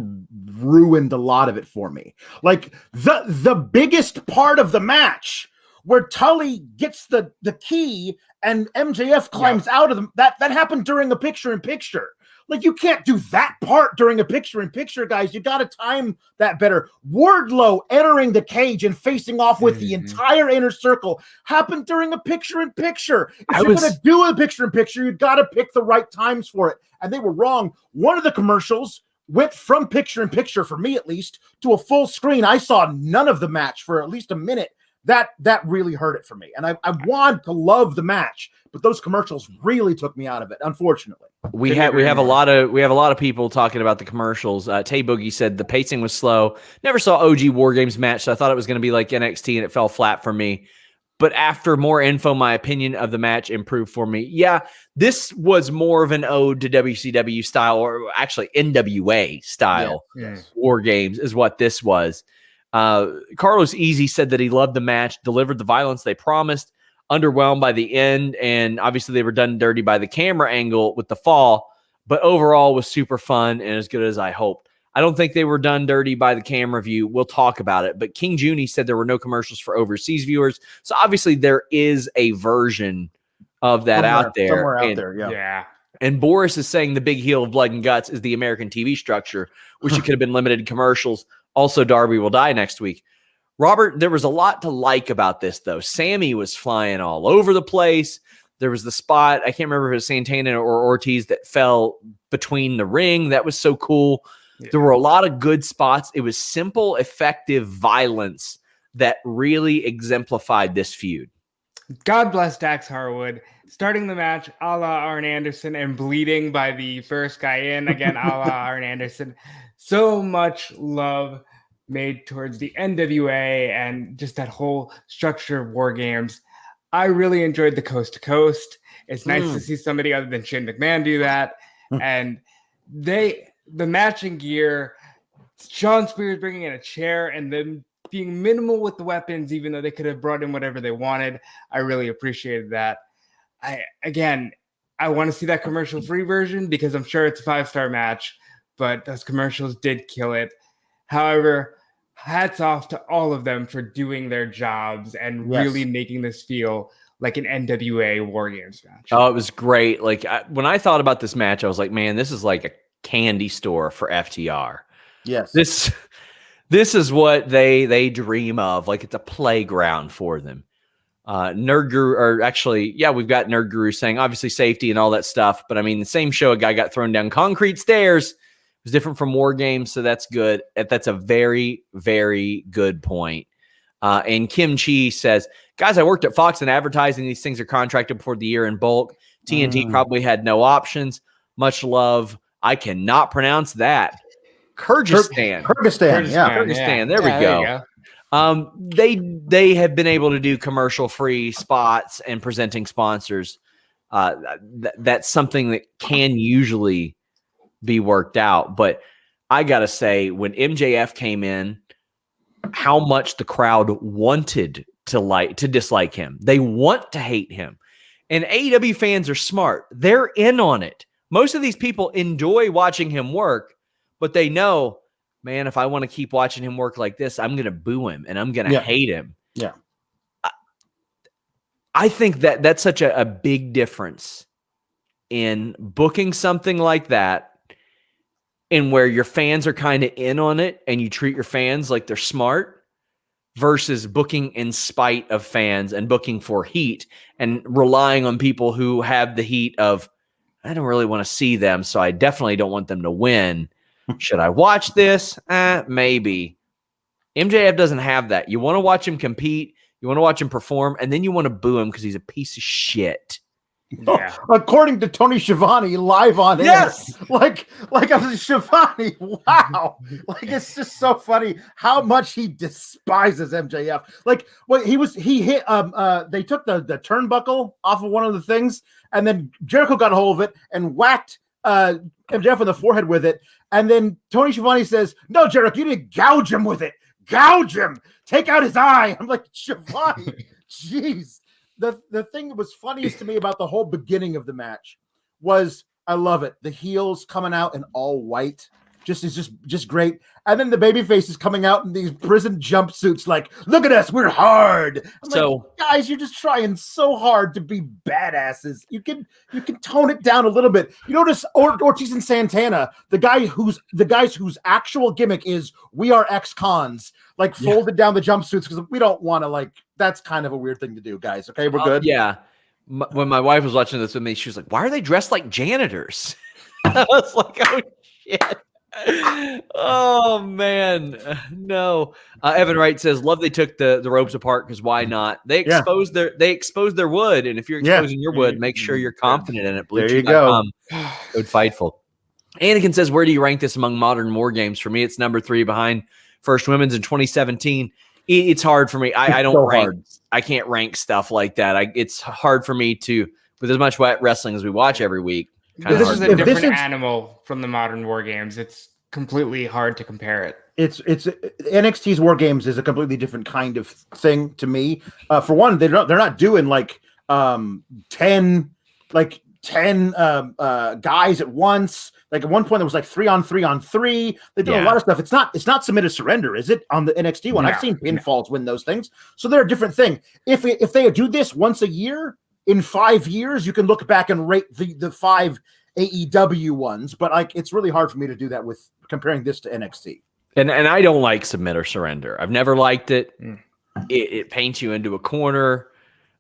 ruined a lot of it for me. Like the biggest part of the match, where Tully gets the key and MJF climbs out of them, that happened during a picture-in-picture. Like, you can't do that part during a picture-in-picture, guys. You got to time that better. Wardlow entering the cage and facing off with the entire inner circle happened during a picture-in-picture. If you're going to do a picture-in-picture, you got to pick the right times for it. And they were wrong. One of the commercials went from picture-in-picture, for me at least, to a full screen. I saw none of the match for at least a minute. That really hurt it for me. And I want to love the match, but those commercials really took me out of it, unfortunately. We have a lot of people talking about the commercials. Tay Boogie said the pacing was slow. Never saw OG War Games match, so I thought it was going to be like NXT, and it fell flat for me. But after more info, my opinion of the match improved for me. Yeah, this was more of an ode to WCW style, or actually NWA style War Games is what this was. Carlos Easy said that he loved the match, delivered the violence they promised, underwhelmed by the end, and obviously they were done dirty by the camera angle with the fall, but overall was super fun and as good as I hoped. I don't think they were done dirty by the camera view. We'll talk about it. But King Junie said there were no commercials for overseas viewers. So obviously there is a version of that out there. Somewhere out there, Yeah. And Boris is saying the big heel of Blood and Guts is the American TV structure, which it could have been limited commercials. Also, Darby will die next week. Robert, there was a lot to like about this, though. Sammy was flying all over the place. There was the spot, I can't remember if it was Santana or Ortiz, that fell between the ring. That was so cool. Yeah. There were a lot of good spots. It was simple, effective violence that really exemplified this feud. God bless Dax Harwood. Starting the match a la Arn Anderson and bleeding by the first guy in, again, a la Arn Anderson. So much love made towards the NWA and just that whole structure of War Games. I really enjoyed the coast to coast. It's nice to see somebody other than Shane McMahon do that. And the matching gear, Sean Spears bringing in a chair and them being minimal with the weapons, even though they could have brought in whatever they wanted. I really appreciated that. I want to see that commercial-free version because I'm sure it's a 5-star match, but those commercials did kill it. However, hats off to all of them for doing their jobs and really making this feel like an NWA War Games match. Oh, it was great. Like when I thought about this match, I was like, man, this is like a candy store for FTR. Yes. This is what they dream of. Like it's a playground for them. Nerd Guru, or actually, we've got Nerd Guru saying obviously safety and all that stuff. But I mean, the same show, a guy got thrown down concrete stairs. It was different from War Games, so that's good. That's a very, very good point. And Kim Chi says, guys, I worked at Fox in advertising. These things are contracted before the year in bulk. TNT probably had no options. Much love. I cannot pronounce that. Kyrgyzstan. Kyrgyzstan. There we go. They have been able to do commercial-free spots and presenting sponsors. That's something that can usually be worked out. But I got to say, when MJF came in, how much the crowd wanted to dislike him. They want to hate him. And AEW fans are smart. They're in on it. Most of these people enjoy watching him work, but they know, man, if I want to keep watching him work like this, I'm going to boo him and I'm going to hate him. Yeah. I think that's such a big difference in booking something like that, and where your fans are kind of in on it and you treat your fans like they're smart, versus booking in spite of fans and booking for heat and relying on people who have the heat of, I don't really want to see them, so I definitely don't want them to win. Should I watch this? Maybe. MJF doesn't have that. You want to watch him compete, you want to watch him perform, and then you want to boo him because he's a piece of shit. Yeah. According to Tony Schiavone, live on air, like I was Schiavone. Wow, like it's just so funny how much he despises MJF. Like, well, he hit. They took the turnbuckle off of one of the things, and then Jericho got a hold of it and whacked MJF on the forehead with it. And then Tony Schiavone says, "No, Jericho, you didn't gouge him with it. Gouge him. Take out his eye." I'm like, Schiavone, jeez. The thing that was funniest to me about the whole beginning of the match was, I love it. The heels coming out in all white is just great. And then the baby faces coming out in these prison jumpsuits, like, look at us, we're hard. I'm like, guys, you're just trying so hard to be badasses. You can tone it down a little bit. You notice Ortiz and Santana, the guys whose actual gimmick is we are ex-cons, like folded down the jumpsuits because we don't want to, like, that's kind of a weird thing to do, guys. Okay, we're good. Yeah. When my wife was watching this with me, she was like, why are they dressed like janitors? I was like, oh shit. Oh man, no. Evan Wright says, "Love they took the ropes apart because why not? They exposed their wood, and if you're exposing your wood, make sure you're confident in it." There you go. Code Fightful. Anakin says, "Where do you rank this among modern war games? For me, it's number 3 behind First Women's in 2017. It's hard for me. I don't so rank. hard. I can't rank stuff like that. It's hard for me to, with as much wrestling as we watch every week. This is a different animal from the modern war games. It's completely hard to compare it. It's NXT's War Games is a completely different kind of thing to me. For one, they're not doing like 10 guys at once. Like at one point there was like 3-on-3-on-3. They did a lot of stuff. It's not submit or surrender, is it, on the NXT one? I've seen pinfalls win those things. So they're a different thing. If they do this once a year, in 5 years, you can look back and rate the 5 AEW ones, but like it's really hard for me to do that with comparing this to NXT. And I don't like submit or surrender. I've never liked it. It paints you into a corner.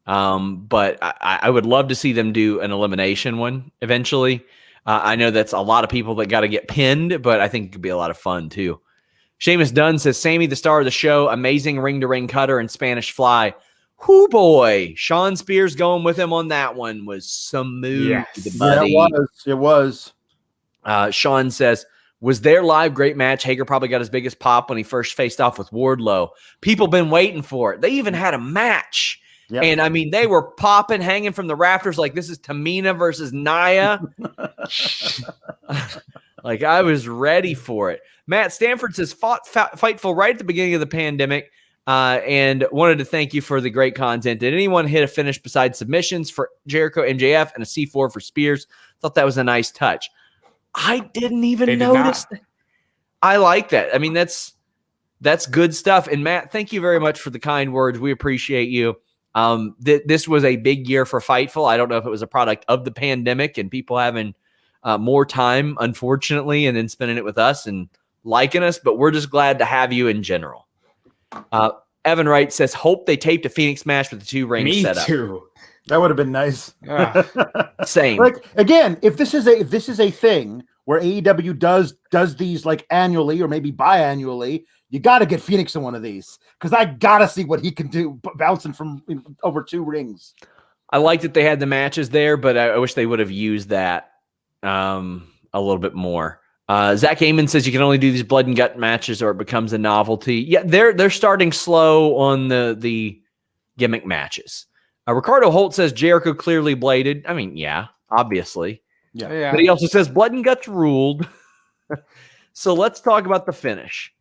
But I would love to see them do an elimination one eventually. I know that's a lot of people that got to get pinned, but I think it could be a lot of fun too. Seamus Dunn says, Sammy, the star of the show, amazing ring-to-ring cutter and Spanish fly. Whoo boy, Sean Spears going with him on that one was smooth, buddy. Yeah, it was. Sean says, was their live great match. Hager probably got his biggest pop when he first faced off with Wardlow. People been waiting for it. They even had a match. Yep. And I mean, they were popping, hanging from the rafters like this is Tamina versus Nia. Like I was ready for it. Matt Stanford says, Fightful right at the beginning of the pandemic. And wanted to thank you for the great content. Did anyone hit a finish besides submissions for Jericho, MJF, and a C4 for Spears? Thought that was a nice touch. I didn't even notice that. I like that. I mean, that's good stuff. And Matt, thank you very much for the kind words. We appreciate you. This was a big year for Fightful. I don't know if it was a product of the pandemic and people having more time, unfortunately, and then spending it with us and liking us, but we're just glad to have you in general. Evan Wright says, hope they taped a Phoenix match with the 2 rings set up. Me too. That would have been nice. Same. Like again, if this is a thing where AEW does these like annually or maybe biannually, you got to get Phoenix in one of these because I got to see what he can do bouncing from over 2 rings. I like that they had the matches there, but I wish they would have used that a little bit more. Zach Heyman says you can only do these blood and gut matches or it becomes a novelty. Yeah, they're starting slow on the gimmick matches. Ricardo Holt says Jericho clearly bladed. I mean, yeah, obviously. Yeah. But he also says blood and guts ruled. So let's talk about the finish.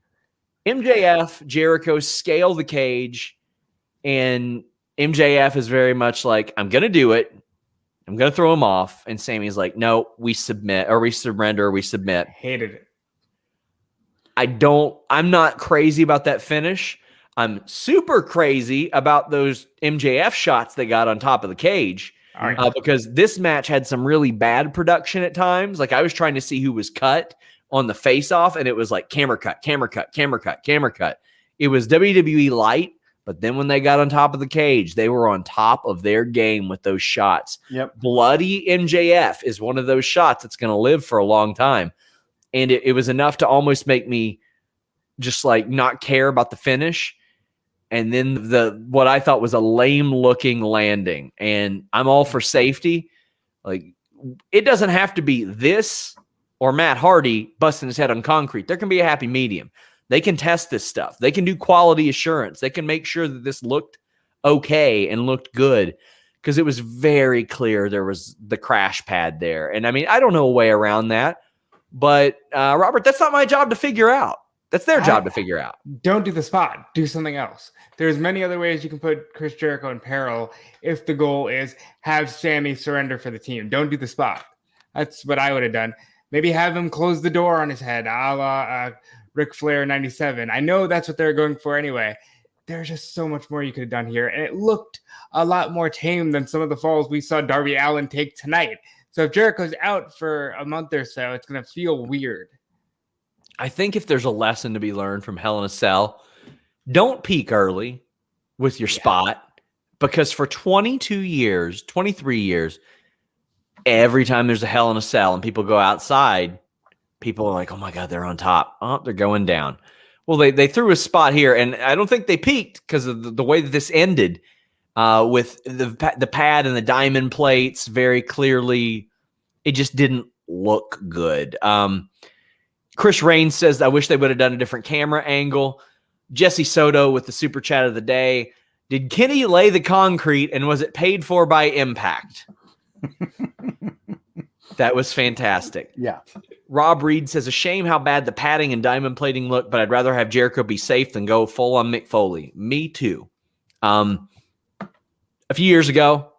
MJF, Jericho scale the cage, and MJF is very much like, I'm going to do it. I'm going to throw him off. And Sammy's like, no, we submit or we surrender or we submit. Hated it. I'm not crazy about that finish. I'm super crazy about those MJF shots they got on top of the cage because this match had some really bad production at times. Like I was trying to see who was cut on the face-off, and it was like camera cut, camera cut, camera cut, camera cut. It was WWE light, but then when they got on top of the cage, they were on top of their game with those shots. Yep. Bloody MJF is one of those shots that's going to live for a long time. And it was enough to almost make me just like not care about the finish. And then what I thought was a lame looking landing. And I'm all for safety. Like, it doesn't have to be this or Matt Hardy busting his head on concrete. There can be a happy medium. They can test this stuff. They can do quality assurance. They can make sure that this looked okay and looked good, because it was very clear there was the crash pad there. And I mean, I don't know a way around that, but Robert, that's not my job to figure out. That's their job to figure out. Don't do the spot. Do something else. There's many other ways you can put Chris Jericho in peril if the goal is have Sammy surrender for the team. Don't do the spot. That's what I would have done. Maybe have him close the door on his head, a la Ric Flair 97. I know that's what they're going for anyway. There's just so much more you could have done here. And it looked a lot more tame than some of the falls we saw Darby Allin take tonight. So if Jericho's out for a month or so, it's going to feel weird. I think if there's a lesson to be learned from Hell in a Cell, don't peak early with your spot, because for 22 years, 23 years, every time there's a Hell in a Cell and people go outside, people are like, oh my God, they're on top. Oh, they're going down. Well, they threw a spot here, and I don't think they peaked because of the way that this ended with the pad and the diamond plates. Very clearly, it just didn't look good. Chris Raines says, I wish they would have done a different camera angle. Jesse Soto with the super chat of the day. Did Kenny lay the concrete, and was it paid for by Impact? That was fantastic. Yeah. Rob Reed says, a shame how bad the padding and diamond plating look, but I'd rather have Jericho be safe than go full on Mick Foley. Me too. A few years ago,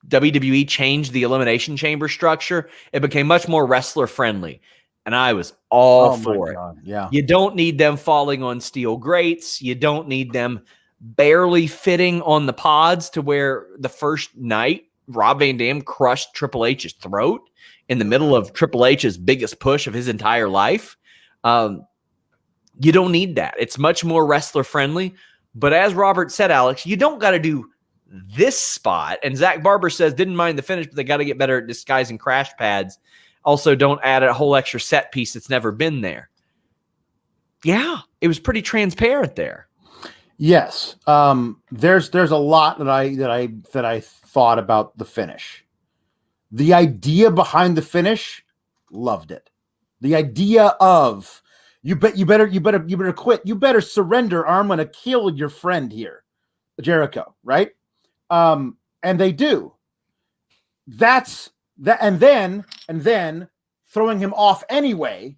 WWE changed the Elimination Chamber structure. It became much more wrestler friendly, and I was all for it. Yeah. You don't need them falling on steel grates. You don't need them barely fitting on the pods to where the first night Rob Van Dam crushed Triple H's throat in the middle of Triple H's biggest push of his entire life. You don't need that. It's much more wrestler friendly. But as Robert said, Alex, you don't got to do this spot. And Zach Barber says, didn't mind the finish, but they got to get better at disguising crash pads. Also, don't add a whole extra set piece that's never been there. Yeah, it was pretty transparent there. Yes. There's a lot that I thought about the finish. The idea behind the finish, loved it. The idea of you better quit. You better surrender, or I'm going to kill your friend here, Jericho. Right? And they do. That's that, and then throwing him off anyway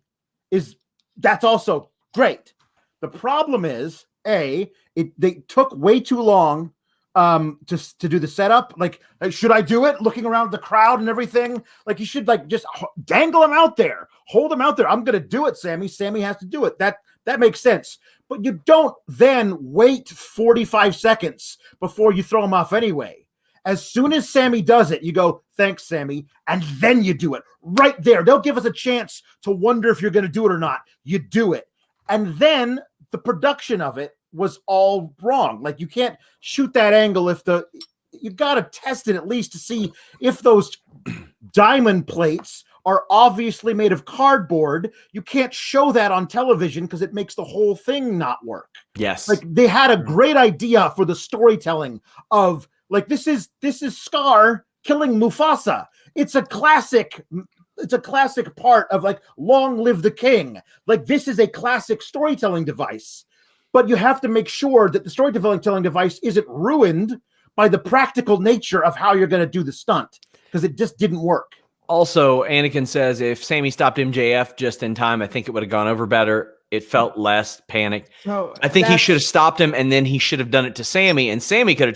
that's also great. The problem is, they took way too long to do the setup. Like, should I do it? Looking around the crowd and everything. Like, you should just dangle him out there, hold him out there. I'm gonna do it, Sammy. Sammy has to do it. That makes sense. But you don't then wait 45 seconds before you throw him off anyway. As soon as Sammy does it, you go, thanks, Sammy, and then you do it right there. Don't give us a chance to wonder if you're going to do it or not. You do it. And then the production of it was all wrong. Like, you can't shoot that angle you got to test it at least to see if those diamond plates are obviously made of cardboard. You can't show that on television because it makes the whole thing not work. Yes. Like, they had a great idea for the storytelling of, like, this is Scar killing Mufasa. It's a classic part of, like, Long Live the King. Like, this is a classic storytelling device. But you have to make sure that the storytelling device isn't ruined by the practical nature of how you're going to do the stunt, because it just didn't work. Also, Anakin says, if Sammy stopped MJF just in time, I think it would have gone over better. It felt less panicked. So I think he should have stopped him, and then he should have done it to Sammy, and Sammy could have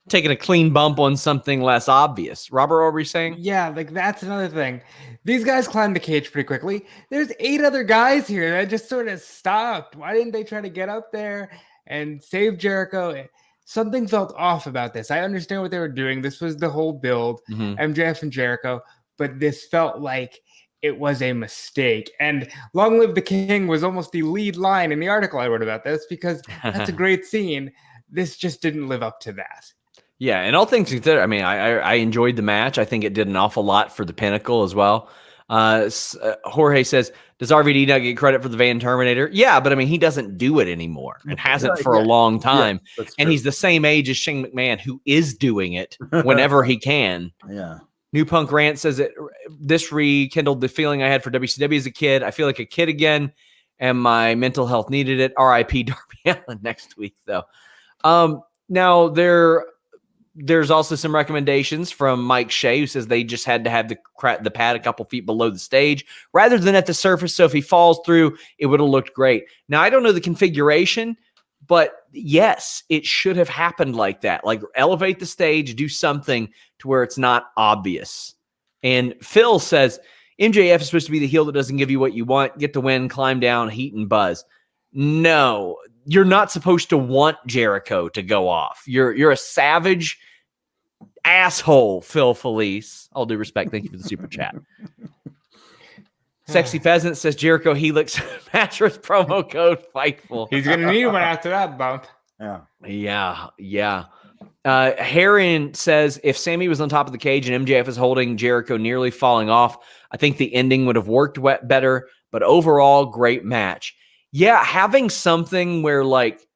taken a clean bump on something less obvious. Robert, what were you saying? Yeah, like, that's another thing. These guys climbed the cage pretty quickly. There's 8 other guys here that just sort of stopped. Why didn't they try to get up there and save Jericho? Something felt off about this. I understand what they were doing. This was the whole build, MJF and Jericho, but this felt like it was a mistake. And Long Live the King was almost the lead line in the article I wrote about this, because that's a great scene. This just didn't live up to that. Yeah, and all things considered, I mean, I enjoyed the match. I think it did an awful lot for the Pinnacle as well. Jorge says, Does RVD not get credit for the Van Terminator? Yeah, but I mean, he doesn't do it anymore and hasn't for a long time. Yeah, and he's the same age as Shane McMahon, who is doing it whenever he can. Yeah. New Punk Rant says that this rekindled the feeling I had for WCW as a kid. I feel like a kid again, and my mental health needed it. RIP Darby Allin next week, though. Now, there's also some recommendations from Mike Shea, who says they just had to have the pad a couple feet below the stage rather than at the surface. So if he falls through, it would have looked great. Now, I don't know the configuration, but yes, it should have happened like that. Like elevate the stage, do something to where it's not obvious. And Phil says, MJF is supposed to be the heel that doesn't give you what you want, get the win, climb down, heat and buzz. No, you're not supposed to want Jericho to go off. You're a savage asshole, Phil Felice. All due respect. Thank you for the super chat. Sexy Pheasant says Jericho Helix mattress promo code Fightful. He's going to need one after that bump. Yeah. Heron says if Sammy was on top of the cage and MJF is holding Jericho nearly falling off, I think the ending would have worked better, but overall, great match. Yeah, having something where like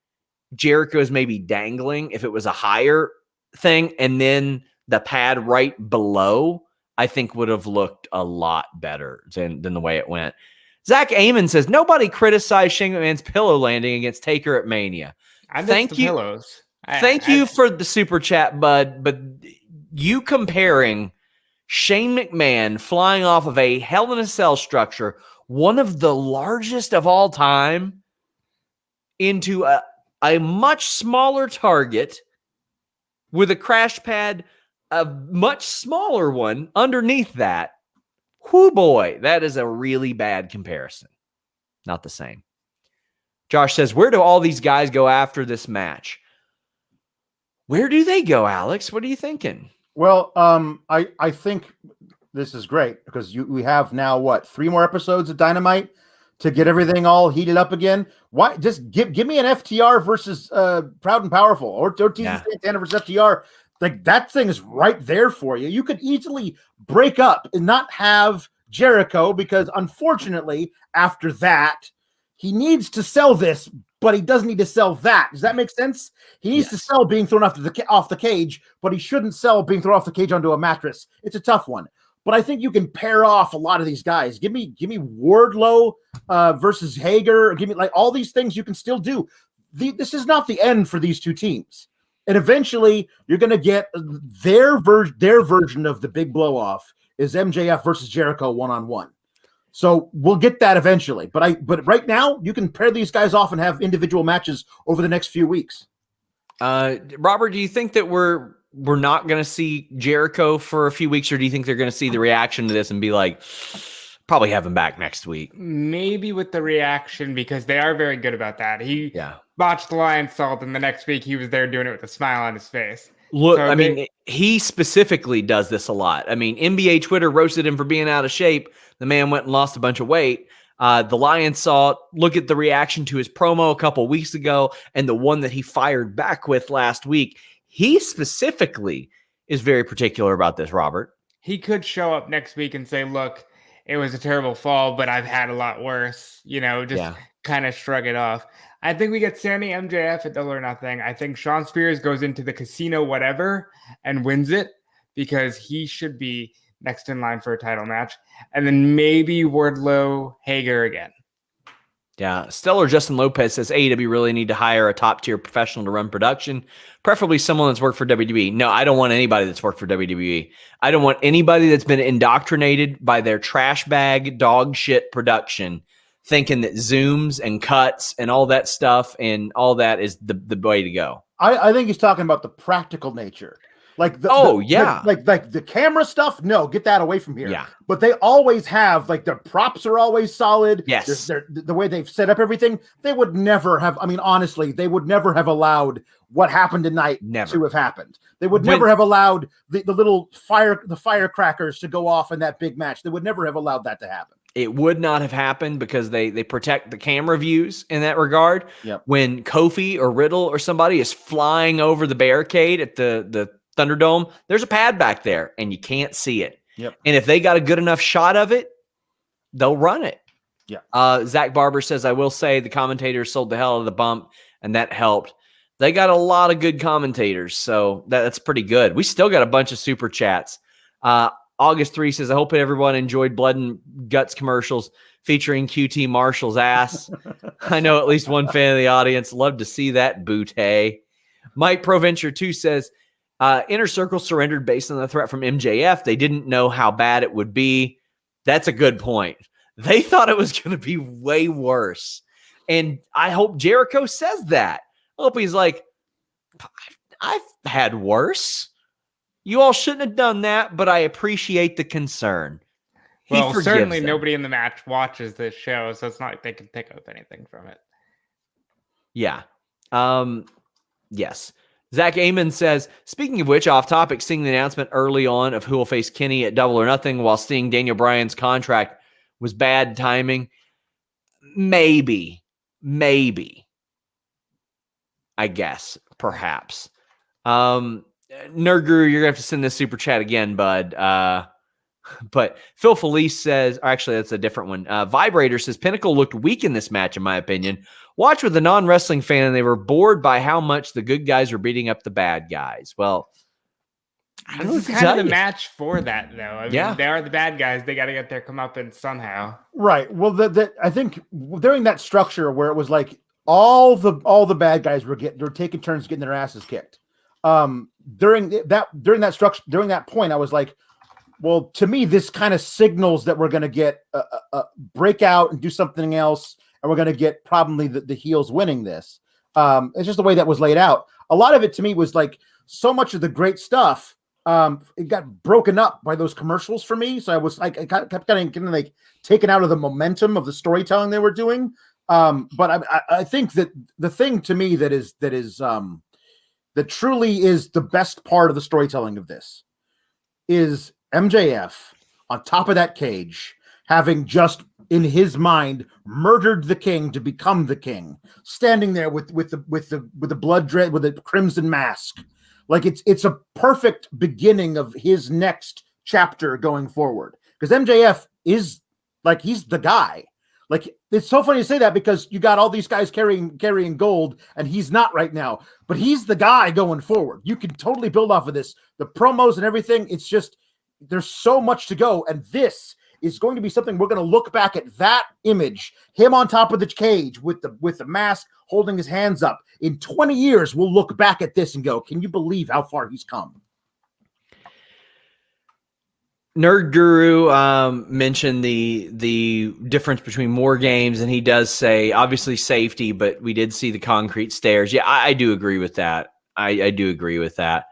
Jericho is maybe dangling if it was a higher thing and then the pad right below, I think would have looked a lot better than the way it went. Zach Amon says nobody criticized Shane McMahon's pillow landing against Taker at Mania. Thank you. Pillows. Thank you for the super chat, bud. But you comparing Shane McMahon flying off of a Hell in a Cell structure, one of the largest of all time, into a much smaller target with a crash pad, a much smaller one underneath that. Whoo boy, that is a really bad comparison. Not the same. Josh says, where do all these guys go after this match? Where do they go, Alex? What are you thinking? Well, I think this is great because we have now 3 more episodes of Dynamite to get everything all heated up again. Why just give me an FTR versus Proud and Powerful or Santana versus FTR? Like that thing is right there for you. You could easily break up and not have Jericho because unfortunately after that he needs to sell this, but he doesn't need to sell that. Does that make sense? He needs to sell being thrown off the cage, but he shouldn't sell being thrown off the cage onto a mattress. It's a tough one. But I think you can pair off a lot of these guys. Give me Wardlow versus Hager. Give me like all these things you can still do. This is not the end for these two teams. And eventually you're going to get their version of the big blow off is MJF versus Jericho one-on-one. So we'll get that eventually. But right now you can pair these guys off and have individual matches over the next few weeks. Robert, do you think that we're not going to see Jericho for a few weeks, or do you think they're going to see the reaction to this and be like, probably have him back next week? Maybe with the reaction, because they are very good about that. He botched the Lion Salt, and the next week he was there doing it with a smile on his face. Look, so mean, he specifically does this a lot. I mean, NBA Twitter roasted him for being out of shape. The man went and lost a bunch of weight. The Lion Salt, look at the reaction to his promo a couple weeks ago and the one that he fired back with last week. He specifically is very particular about this, Robert. He could show up next week and say, look, it was a terrible fall, but I've had a lot worse. Kind of shrug it off. I think we get Sammy MJF at Double or Nothing. I think Shawn Spears goes into the casino whatever and wins it because he should be next in line for a title match. And then maybe Wardlow Hager again. Yeah. Stellar Justin Lopez says AEW really need to hire a top-tier professional to run production, preferably someone that's worked for WWE. No, I don't want anybody that's worked for WWE. I don't want anybody that's been indoctrinated by their trash bag, dog shit production, thinking that zooms and cuts and all that stuff and all that is the way to go. I think he's talking about the practical nature. Like the camera stuff. No, get that away from here. Yeah. But they always have their props are always solid. Yes. The way they've set up everything, they would never have. I mean, honestly, they would never have allowed what happened tonight to have happened. They would never have allowed the little firecrackers to go off in that big match. They would never have allowed that to happen. It would not have happened because they protect the camera views in that regard. Yep. When Kofi or Riddle or somebody is flying over the barricade at the Thunderdome, there's a pad back there and you can't see it. Yep. And if they got a good enough shot of it, they'll run it. Yeah. Zach Barber says, I will say the commentators sold the hell out of the bump, and that helped. They got a lot of good commentators, so that's pretty good. We still got a bunch of super chats. August 3 says, I hope everyone enjoyed Blood and Guts commercials featuring QT Marshall's ass. I know at least one fan of the audience. Love to see that bootay. Mike Proventure 2 says, Inner Circle surrendered based on the threat from MJF. They didn't know how bad it would be. That's a good point. They thought it was going to be way worse. And I hope Jericho says that. I hope he's like, I've had worse. You all shouldn't have done that, but I appreciate the concern. Well, certainly nobody in the match watches this show, so it's not like they can pick up anything from it. Yeah. Yes. Zach Amon says, speaking of which, off topic, seeing the announcement early on of who will face Kenny at Double or Nothing while seeing Daniel Bryan's contract was bad timing. Maybe. I guess, perhaps. Nerd Guru, you're going to have to send this super chat again, bud. But Phil Felice says, or actually, that's a different one. Vibrator says, Pinnacle looked weak in this match, in my opinion. Watch with a non-wrestling fan, and they were bored by how much the good guys were beating up the bad guys. Well, I don't know this is kind of the match for that, though. I mean, they are the bad guys. They got to get their comeuppance somehow. Right. Well, I think during that structure where it was like all the bad guys were taking turns getting their asses kicked. During that structure, during that point, I was like, well, to me, this kind of signals that we're going to get a breakout and do something else, and we're going to get probably the heels winning this. It's just the way that was laid out. A lot of it to me was like so much of the great stuff. It got broken up by those commercials for me. So I was like, I kept getting like taken out of the momentum of the storytelling they were doing. But I think that the thing to me that truly is the best part of the storytelling of this is MJF on top of that cage, having just in his mind murdered the king to become the king, standing there with the blood dread, with the crimson mask. Like it's a perfect beginning of his next chapter going forward. Because MJF is like, he's the guy. Like, it's so funny to say that because you got all these guys carrying gold and he's not right now, but he's the guy going forward. You can totally build off of this. The promos and everything, it's just, there's so much to go. And this is going to be something we're going to look back at that image, him on top of the cage with the mask holding his hands up. In 20 years, we'll look back at this and go, can you believe how far he's come? Nerd Guru mentioned the difference between more games, and he does say obviously safety, but we did see the concrete stairs. Yeah, I do agree with that. I do agree with that.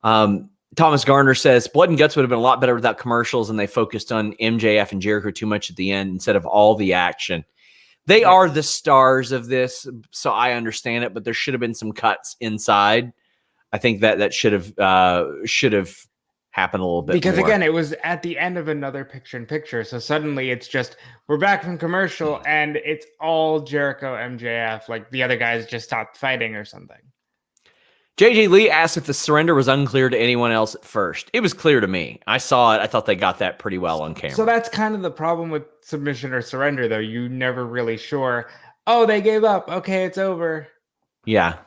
Thomas Garner says Blood and Guts would have been a lot better without commercials, and they focused on MJF and Jericho too much at the end instead of all the action. They are the stars of this, so I understand it, but there should have been some cuts inside. I think that should have happen a little bit because more. Again, it was at the end of another picture-in-picture, so suddenly it's just we're back from commercial and it's all Jericho MJF, like the other guys just stopped fighting or something. JJ Lee asked if the surrender was unclear to anyone else at first. It was clear to me. I saw it. I thought they got that pretty well on camera. So that's kind of the problem with submission or surrender, though. You never really sure. Oh, they gave up. Okay, it's over. Yeah.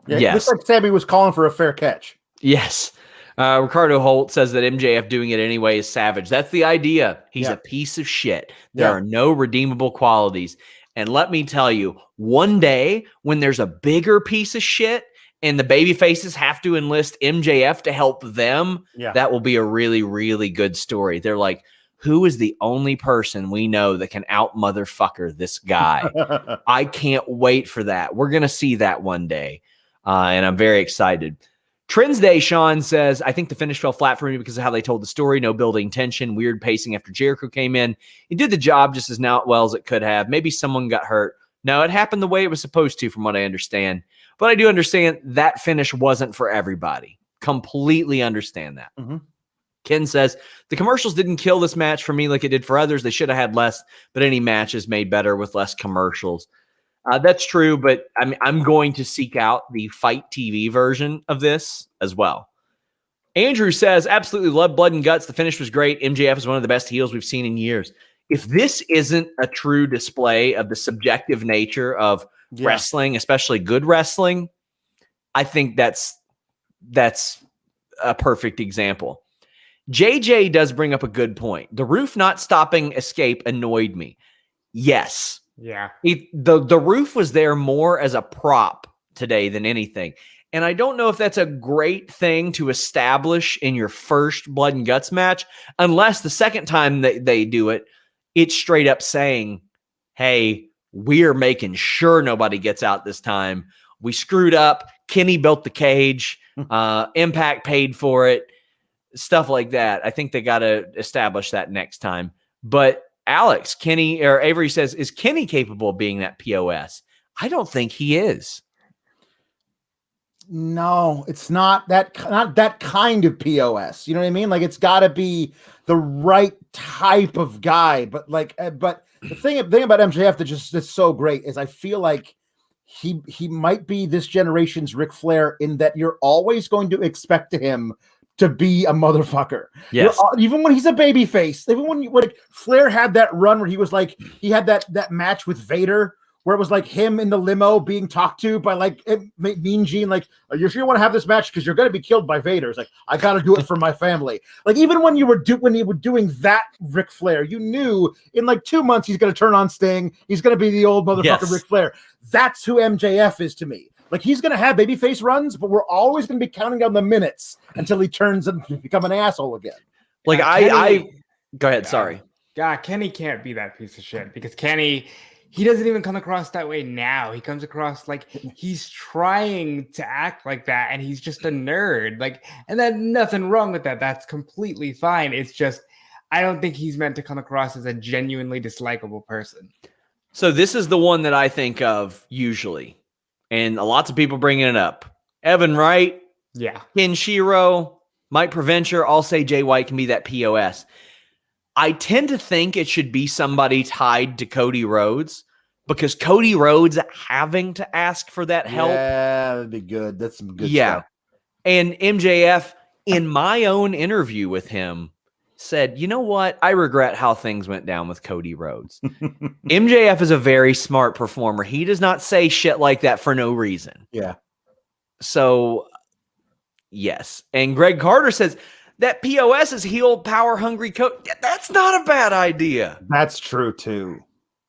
Yes. Looks like Sammy was calling for a fair catch. Yes. Ricardo Holt says that MJF doing it anyway is savage. That's the idea. He's a piece of shit. There are no redeemable qualities. And let me tell you, one day when there's a bigger piece of shit and the baby faces have to enlist MJF to help them, that will be a really, really good story. They're like, who is the only person we know that can out motherfucker this guy? I can't wait for that. We're going to see that one day. And I'm very excited. Trends Day Sean says, I think the finish fell flat for me because of how they told the story. No building tension, weird pacing after Jericho came in. He did the job just as well as it could have. Maybe someone got hurt. No, it happened the way it was supposed to, from what I understand. But I do understand that finish wasn't for everybody. Completely understand that. Mm-hmm. Ken says, the commercials didn't kill this match for me like it did for others. They should have had less, but any match is made better with less commercials. That's true, but I'm going to seek out the Fight TV version of this as well. Andrew says, absolutely love Blood and Guts. The finish was great. MJF is one of the best heels we've seen in years. if this isn't a true display of the subjective nature of wrestling, especially good wrestling, I think that's a perfect example. JJ does bring up a good point. The roof not stopping escape annoyed me. Yes. Yeah. The roof was there more as a prop today than anything. And I don't know if that's a great thing to establish in your first blood and guts match, unless the second time that they do it, it's straight up saying, hey, we're making sure nobody gets out this time. We screwed up. Kenny built the cage. Impact paid for it. Stuff like that. I think they got to establish that next time. But Alex, Kenny, or Avery says, is Kenny capable of being that POS? I don't think he is. No, it's not that kind of POS. You know what I mean? Like, it's got to be the right type of guy. But the thing about MJF that just is so great is I feel like he might be this generation's Ric Flair in that you're always going to expect him to be a motherfucker. Yes. Even when he's a baby face, even when Flair had that run where he was like, he had that match with Vader where it was like him in the limo being talked to by like Mean Gene, like, are you sure you want to have this match? Because you're going to be killed by Vader. It's like, I got to do it for my family. Like, even when you were doing that Ric Flair, you knew in like 2 months, he's going to turn on Sting. He's going to be the old motherfucker Ric Flair. That's who MJF is to me. Like, he's going to have babyface runs, but we're always going to be counting down the minutes until he turns and become an asshole again. Like, Kenny, go ahead. Sorry. God, Kenny can't be that piece of shit because Kenny, he doesn't even come across that way now. He comes across like he's trying to act like that, and he's just a nerd. Like, and there's nothing wrong with that. That's completely fine. It's just, I don't think he's meant to come across as a genuinely dislikable person. So this is the one that I think of usually. And lots of people bringing it up. Evan Wright, Ken Shiro, Mike Preventure, all say Jay White can be that POS. I tend to think it should be somebody tied to Cody Rhodes because Cody Rhodes having to ask for that help. Yeah, that'd be good. That's some good stuff. And MJF, in my own interview with him, said, you know what? I regret how things went down with Cody Rhodes. MJF is a very smart performer. He does not say shit like that for no reason. Yeah. So, yes. And Greg Carter says that POS is heel power hungry Cody. That's not a bad idea. That's true too.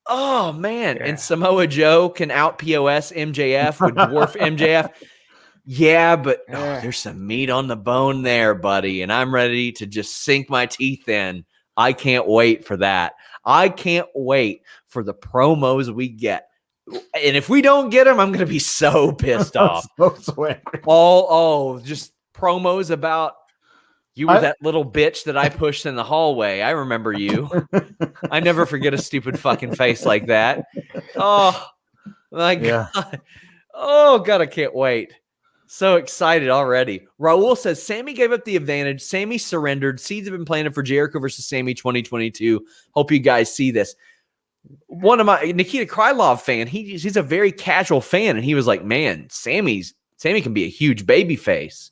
Oh, man. Yeah. And Samoa Joe can out POS MJF, would dwarf MJF. Yeah, but there's some meat on the bone there, buddy, and I'm ready to just sink my teeth in. I can't wait for that. I can't wait for the promos we get. And if we don't get them, I'm going to be so pissed off. So angry. Just promos about you were that little bitch that I pushed in the hallway. I remember you. I never forget a stupid fucking face like that. Oh, my God. Oh, God, I can't wait. So excited already. Raul says, Sammy gave up the advantage. Sammy surrendered. Seeds have been planted for Jericho versus Sammy 2022. Hope you guys see this. One of my Nikita Krylov fan, he's a very casual fan, and he was like, man, Sammy can be a huge baby face.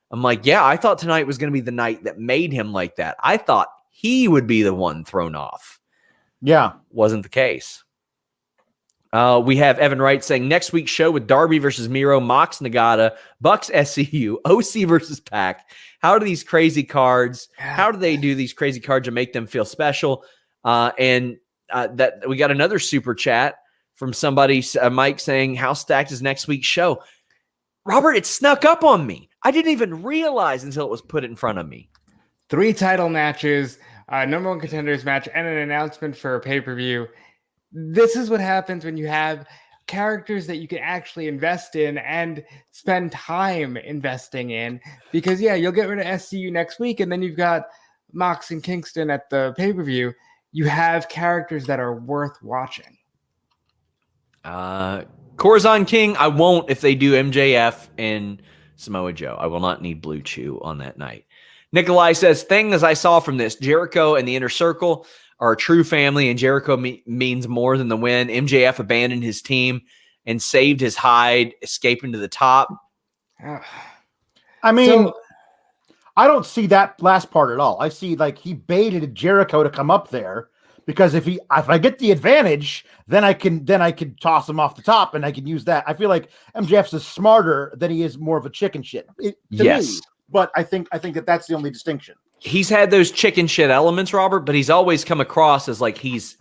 I'm like, yeah, I thought tonight was going to be the night that made him like that. I thought he would be the one thrown off. Yeah. Wasn't the case. We have Evan Wright saying next week's show with Darby versus Miro, Mox Nagata, Bucks SCU, OC versus Pac. How do these crazy cards, how do they do these crazy cards and make them feel special? And that we got another super chat from somebody, Mike, saying, how stacked is next week's show? Robert, it snuck up on me. I didn't even realize until it was put in front of me. 3 title matches, number 1 contenders match, and an announcement for a pay-per-view. This is what happens when you have characters that you can actually invest in and spend time investing in. Because, you'll get rid of SCU next week, and then you've got Mox and Kingston at the pay-per-view. You have characters that are worth watching. Corazon King, I won't if they do MJF and Samoa Joe. I will not need Blue Chew on that night. Nikolai says, things I saw from this, Jericho and the Inner Circle are a true family, and Jericho means more than the win. MJF abandoned his team and saved his hide, escaping to the top. I mean, I don't see that last part at all. I see like he baited Jericho to come up there because if I get the advantage, then I can toss him off the top and I can use that. I feel like MJF's is smarter than he is more of a chicken shit to me. But I think that's the only distinction. He's had those chicken shit elements, Robert, but he's always come across as like he's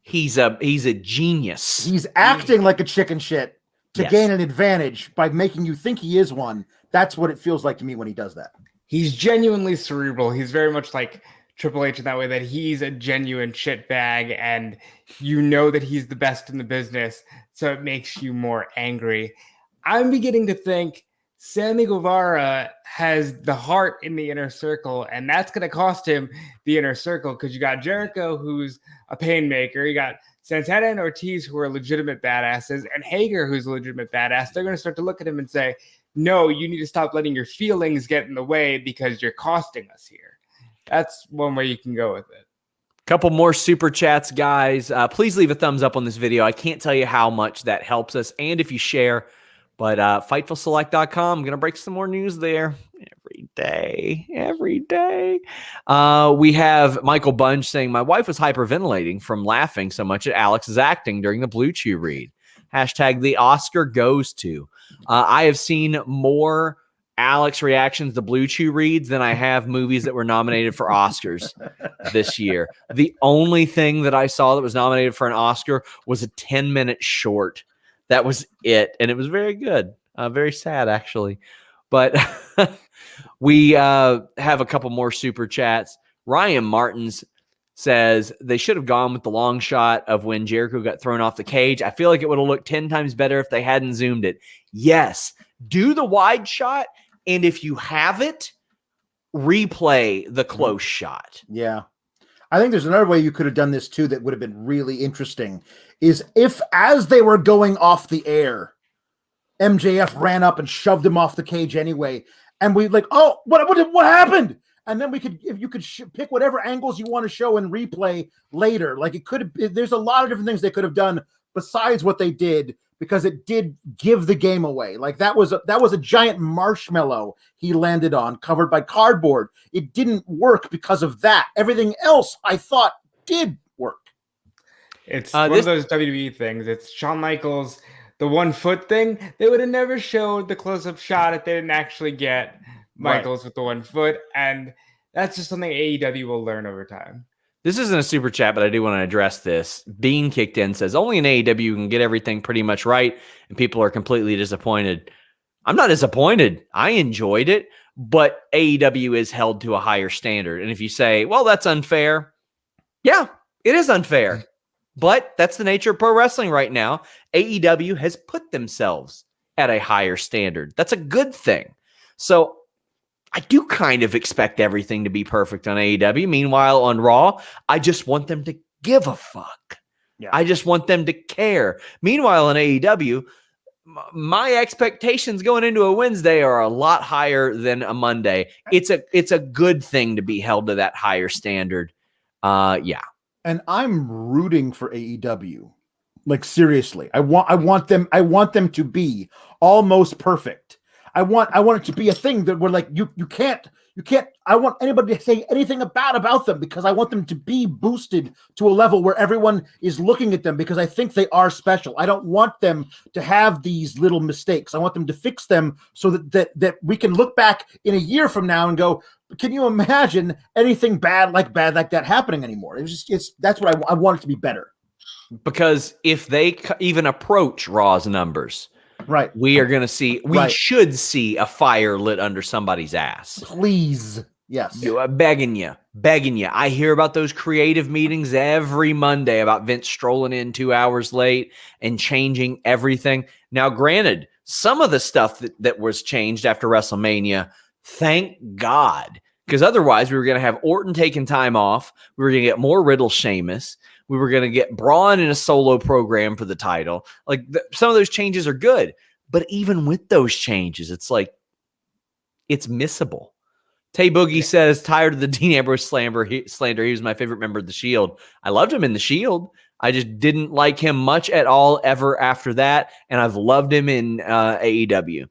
a genius. He's acting like a chicken shit to gain an advantage by making you think he is one. That's what it feels like to me when he does that. He's genuinely cerebral. He's very much like Triple H in that way, that he's a genuine shitbag, and you know that he's the best in the business, so it makes you more angry. I'm beginning to think Sammy Guevara has the heart in the inner circle, and that's going to cost him the inner circle, because you got Jericho, who's a painmaker. You got Santana and Ortiz, who are legitimate badasses, and Hager, who's a legitimate badass. They're going to start to look at him and say, no, you need to stop letting your feelings get in the way because you're costing us here. That's one way you can go with it. Couple more super chats, guys. Please leave a thumbs up on this video. I can't tell you how much that helps us, and if you share. But FightfulSelect.com, I'm going to break some more news there every day. We have Michael Bunge saying, my wife was hyperventilating from laughing so much at Alex's acting during the Blue Chew read. Hashtag the Oscar goes to. I have seen more Alex reactions to Blue Chew reads than I have movies that were nominated for Oscars this year. The only thing that I saw that was nominated for an Oscar was a 10-minute short. That was it, and it was very good. Very sad, actually. But we have a couple more super chats. Ryan Martins says they should have gone with the long shot of when Jericho got thrown off the cage. I feel like it would have looked 10 times better if they hadn't zoomed it. Yes, do the wide shot, and if you have it, replay the close shot. Yeah. I think there's another way you could have done this too that would have been really interesting, is if as they were going off the air, MJF ran up and shoved him off the cage anyway, and we like, oh, what happened? And then if you could pick whatever angles you want to show and replay later. Like it could have, there's a lot of different things they could have done besides what they did, because it did give the game away. Like that was a giant marshmallow he landed on, covered by cardboard. It didn't work because of that. Everything else I thought did work. It's one of those WWE things. It's Shawn Michaels, the 1 foot thing. They would have never showed the close-up shot if they didn't actually get Michaels with the 1 foot. And that's just something AEW will learn over time. This isn't a super chat, but I do want to address this. Bean kicked in, says, only in AEW you can get everything pretty much right, and people are completely disappointed. I'm not disappointed. I enjoyed it, but AEW is held to a higher standard. And if you say, well, that's unfair. Yeah, it is unfair. But that's the nature of pro wrestling right now. AEW has put themselves at a higher standard. That's a good thing. So I do kind of expect everything to be perfect on AEW. Meanwhile, on Raw, I just want them to give a fuck. Yeah. I just want them to care. Meanwhile, on AEW, my expectations going into a Wednesday are a lot higher than a Monday. It's a good thing to be held to that higher standard. Yeah. And I'm rooting for AEW. Like seriously. I want them to be almost perfect. I want it to be a thing that we're like, you can't, I want anybody to say anything about them, because I want them to be boosted to a level where everyone is looking at them, because I think they are special. I don't want them to have these little mistakes. I want them to fix them so that we can look back in a year from now and go, can you imagine anything bad like that happening anymore? That's what I want it to be better. Because if they even approach Raw's numbers, right, we are going to see, we should see a fire lit under somebody's ass. Please. Yes. Begging you. I hear about those creative meetings every Monday about Vince strolling in 2 hours late and changing everything. Now, granted, some of the stuff that was changed after WrestleMania, thank God, because otherwise we were going to have Orton taking time off. We were going to get more Riddle Sheamus. We were going to get Braun in a solo program for the title. Like some of those changes are good, but even with those changes, it's like, it's missable. Tay Boogie says, tired of the Dean Ambrose slander. He was my favorite member of the Shield. I loved him in the Shield. I just didn't like him much at all ever after that, and I've loved him in AEW.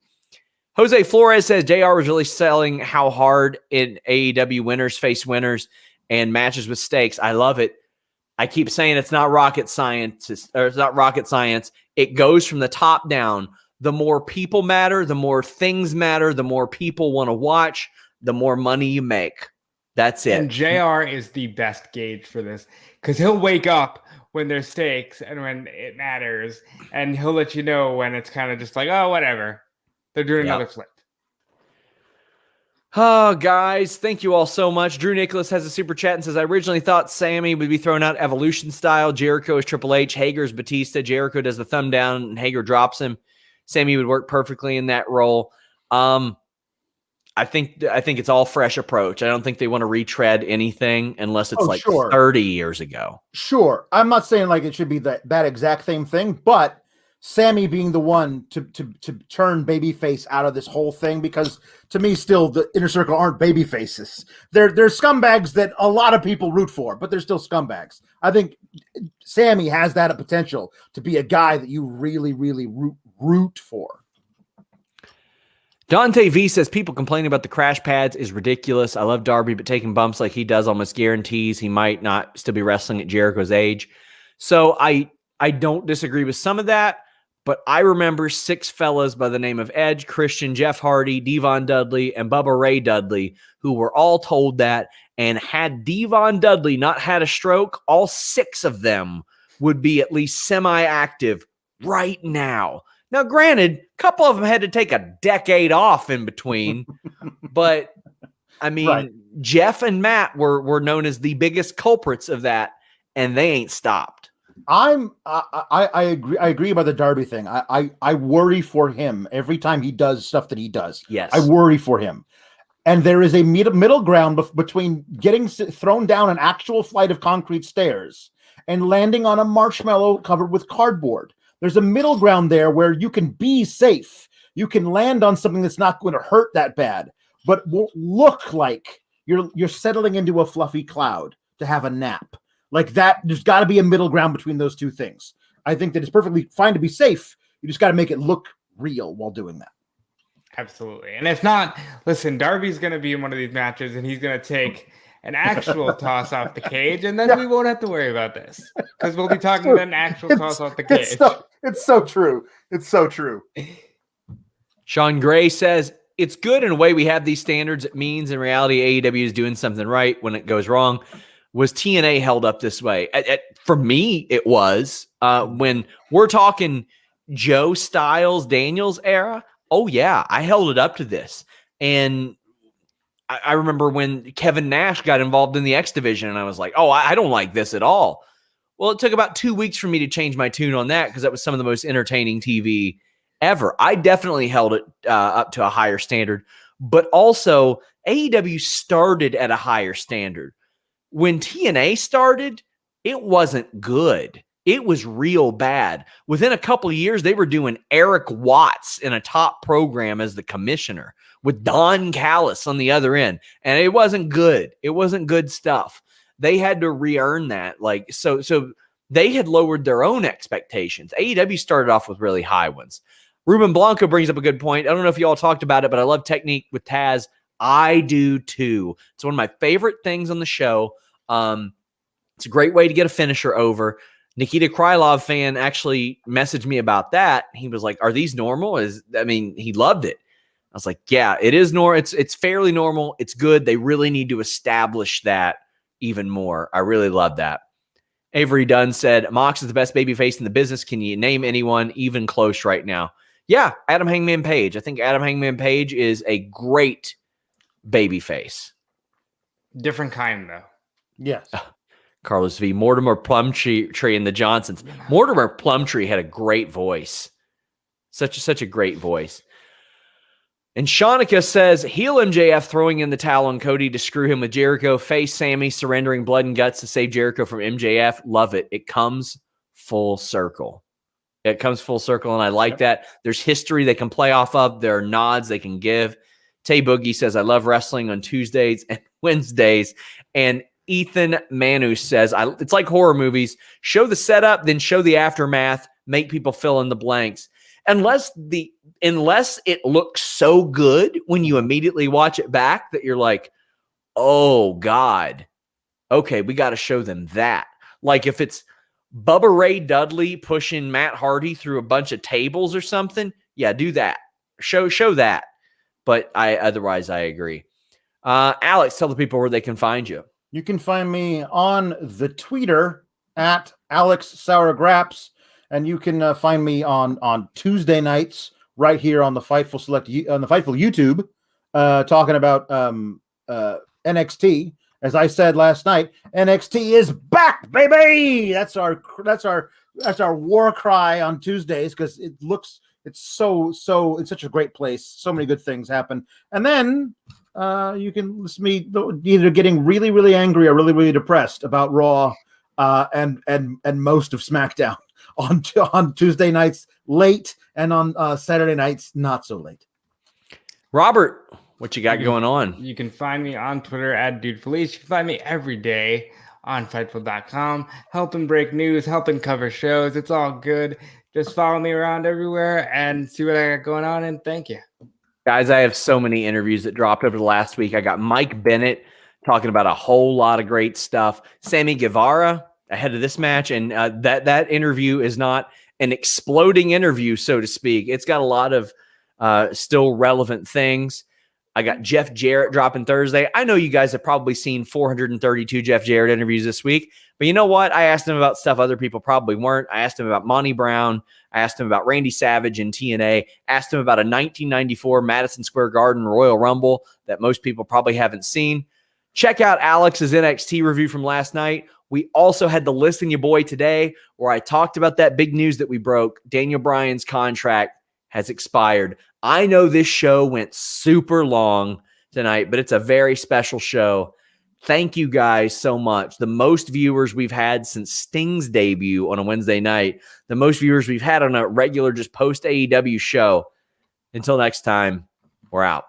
Jose Flores says, JR was really selling how hard in AEW winners face winners and matches with stakes. I love it. I keep saying it's not rocket science, or it's not rocket science. It goes from the top down. The more people matter, the more things matter, the more people want to watch, the more money you make. That's it. And JR is the best gauge for this because he'll wake up when there's stakes and when it matters, and he'll let you know when it's kind of just like, oh, whatever. They're doing another flip. Oh, guys, thank you all so much. Drew Nicholas has a super chat and says, I originally thought Sammy would be thrown out Evolution style. Jericho is Triple H. Hager's Batista. Jericho does the thumb down and Hager drops him. Sammy would work perfectly in that role. I think it's all fresh approach. I don't think they want to retread anything unless it's 30 years ago. Sure. I'm not saying like it should be that exact same thing, but Sammy being the one to turn babyface out of this whole thing, because to me, still the Inner Circle aren't baby faces. They're scumbags that a lot of people root for, but they're still scumbags. I think Sammy has that potential to be a guy that you really, really root for. Dante V says people complaining about the crash pads is ridiculous. I love Darby, but taking bumps like he does almost guarantees he might not still be wrestling at Jericho's age. So I don't disagree with some of that. But I remember 6 fellas by the name of Edge, Christian, Jeff Hardy, Devon Dudley, and Bubba Ray Dudley, who were all told that. And had Devon Dudley not had a stroke, all 6 of them would be at least semi-active right now. Now, granted, a couple of them had to take a decade off in between. But, I mean, right. Jeff and Matt were known as the biggest culprits of that, and they ain't stopped. I agree about the Darby thing. I worry for him every time he does stuff that he does. Yes, I worry for him. And there is a middle ground between getting thrown down an actual flight of concrete stairs and landing on a marshmallow covered with cardboard. There's a middle ground there where you can be safe. You can land on something that's not going to hurt that bad, but won't look like you're settling into a fluffy cloud to have a nap. Like that, there's got to be a middle ground between those two things. I think that it's perfectly fine to be safe. You just got to make it look real while doing that. Absolutely. And if not, listen, Darby's going to be in one of these matches and he's going to take an actual toss off the cage, and then we won't have to worry about this because we'll be talking about an actual toss off the cage. It's so true. It's so true. Sean Gray says, it's good in a way we have these standards. It means in reality, AEW is doing something right when it goes wrong. Was TNA held up this way? For me, it was. When we're talking Joe Styles, Daniels era, oh yeah, I held it up to this. And I remember when Kevin Nash got involved in the X Division, and I was like, oh, I don't like this at all. Well, it took about 2 weeks for me to change my tune on that because that was some of the most entertaining TV ever. I definitely held it up to a higher standard, but also AEW started at a higher standard. When TNA started, it wasn't good. It was real bad. Within a couple of years, they were doing Eric Watts in a top program as the commissioner with Don Callis on the other end. And it wasn't good. It wasn't good stuff. They had to re-earn that. So they had lowered their own expectations. AEW started off with really high ones. Ruben Blanco brings up a good point. I don't know if you all talked about it, but I love technique with Taz. I do too. It's one of my favorite things on the show. It's a great way to get a finisher over. Nikita Krylov fan actually messaged me about that. He was like, are these normal? He loved it. I was like, yeah, it is normal. It's fairly normal. It's good. They really need to establish that even more. I really love that. Avery Dunn said, Mox is the best babyface in the business. Can you name anyone even close right now? Yeah, Adam Hangman Page. I think Adam Hangman Page is a great babyface. Different kind, though. Yes. Carlos V. Mortimer Plumtree and the Johnsons. Mortimer Plumtree had a great voice. Such a great voice. And Shanika says, heel MJF throwing in the towel on Cody to screw him with Jericho. Face Sammy surrendering blood and guts to save Jericho from MJF. Love it. It comes full circle. It comes full circle, and I like that. There's history they can play off of. There are nods they can give. Tay Boogie says, I love wrestling on Tuesdays and Wednesdays. And Ethan Manu says, it's like horror movies. Show the setup, then show the aftermath. Make people fill in the blanks. Unless it looks so good when you immediately watch it back that you're like, oh, God. Okay, we got to show them that. Like if it's Bubba Ray Dudley pushing Matt Hardy through a bunch of tables or something, yeah, do that. Show that. But otherwise I agree. Alex, tell the people where they can find you. You can find me on the Twitter at Alex Sourgraps, and you can find me on Tuesday nights right here on the Fightful on the Fightful YouTube, talking about NXT. As I said last night, NXT is back, baby. That's our war cry on Tuesdays, because it's such a great place. So many good things happen. And then you can listen to me either getting really, really angry or really, really depressed about Raw and most of SmackDown on Tuesday nights late, and on Saturday nights not so late. Robert, what you got going on? You can find me on Twitter at DudeFelice. You can find me every day on Fightful.com, helping break news, helping cover shows. It's all good. Just follow me around everywhere and see what I got going on, and thank you. Guys, I have so many interviews that dropped over the last week. I got Mike Bennett talking about a whole lot of great stuff. Sammy Guevara ahead of this match, and that interview is not an exploding interview, so to speak. It's got a lot of still relevant things. I got Jeff Jarrett dropping Thursday. I know you guys have probably seen 432 Jeff Jarrett interviews this week, but you know what? I asked him about stuff other people probably weren't. I asked him about Monty Brown. I asked him about Randy Savage and TNA. Asked him about a 1994 Madison Square Garden Royal Rumble that most people probably haven't seen. Check out Alex's NXT review from last night. We also had the Listen Ya Boy today, where I talked about that big news that we broke. Daniel Bryan's contract has expired. I know this show went super long tonight, but it's a very special show. Thank you guys so much. The most viewers we've had since Sting's debut on a Wednesday night. The most viewers we've had on a regular just post AEW show. Until next time, we're out.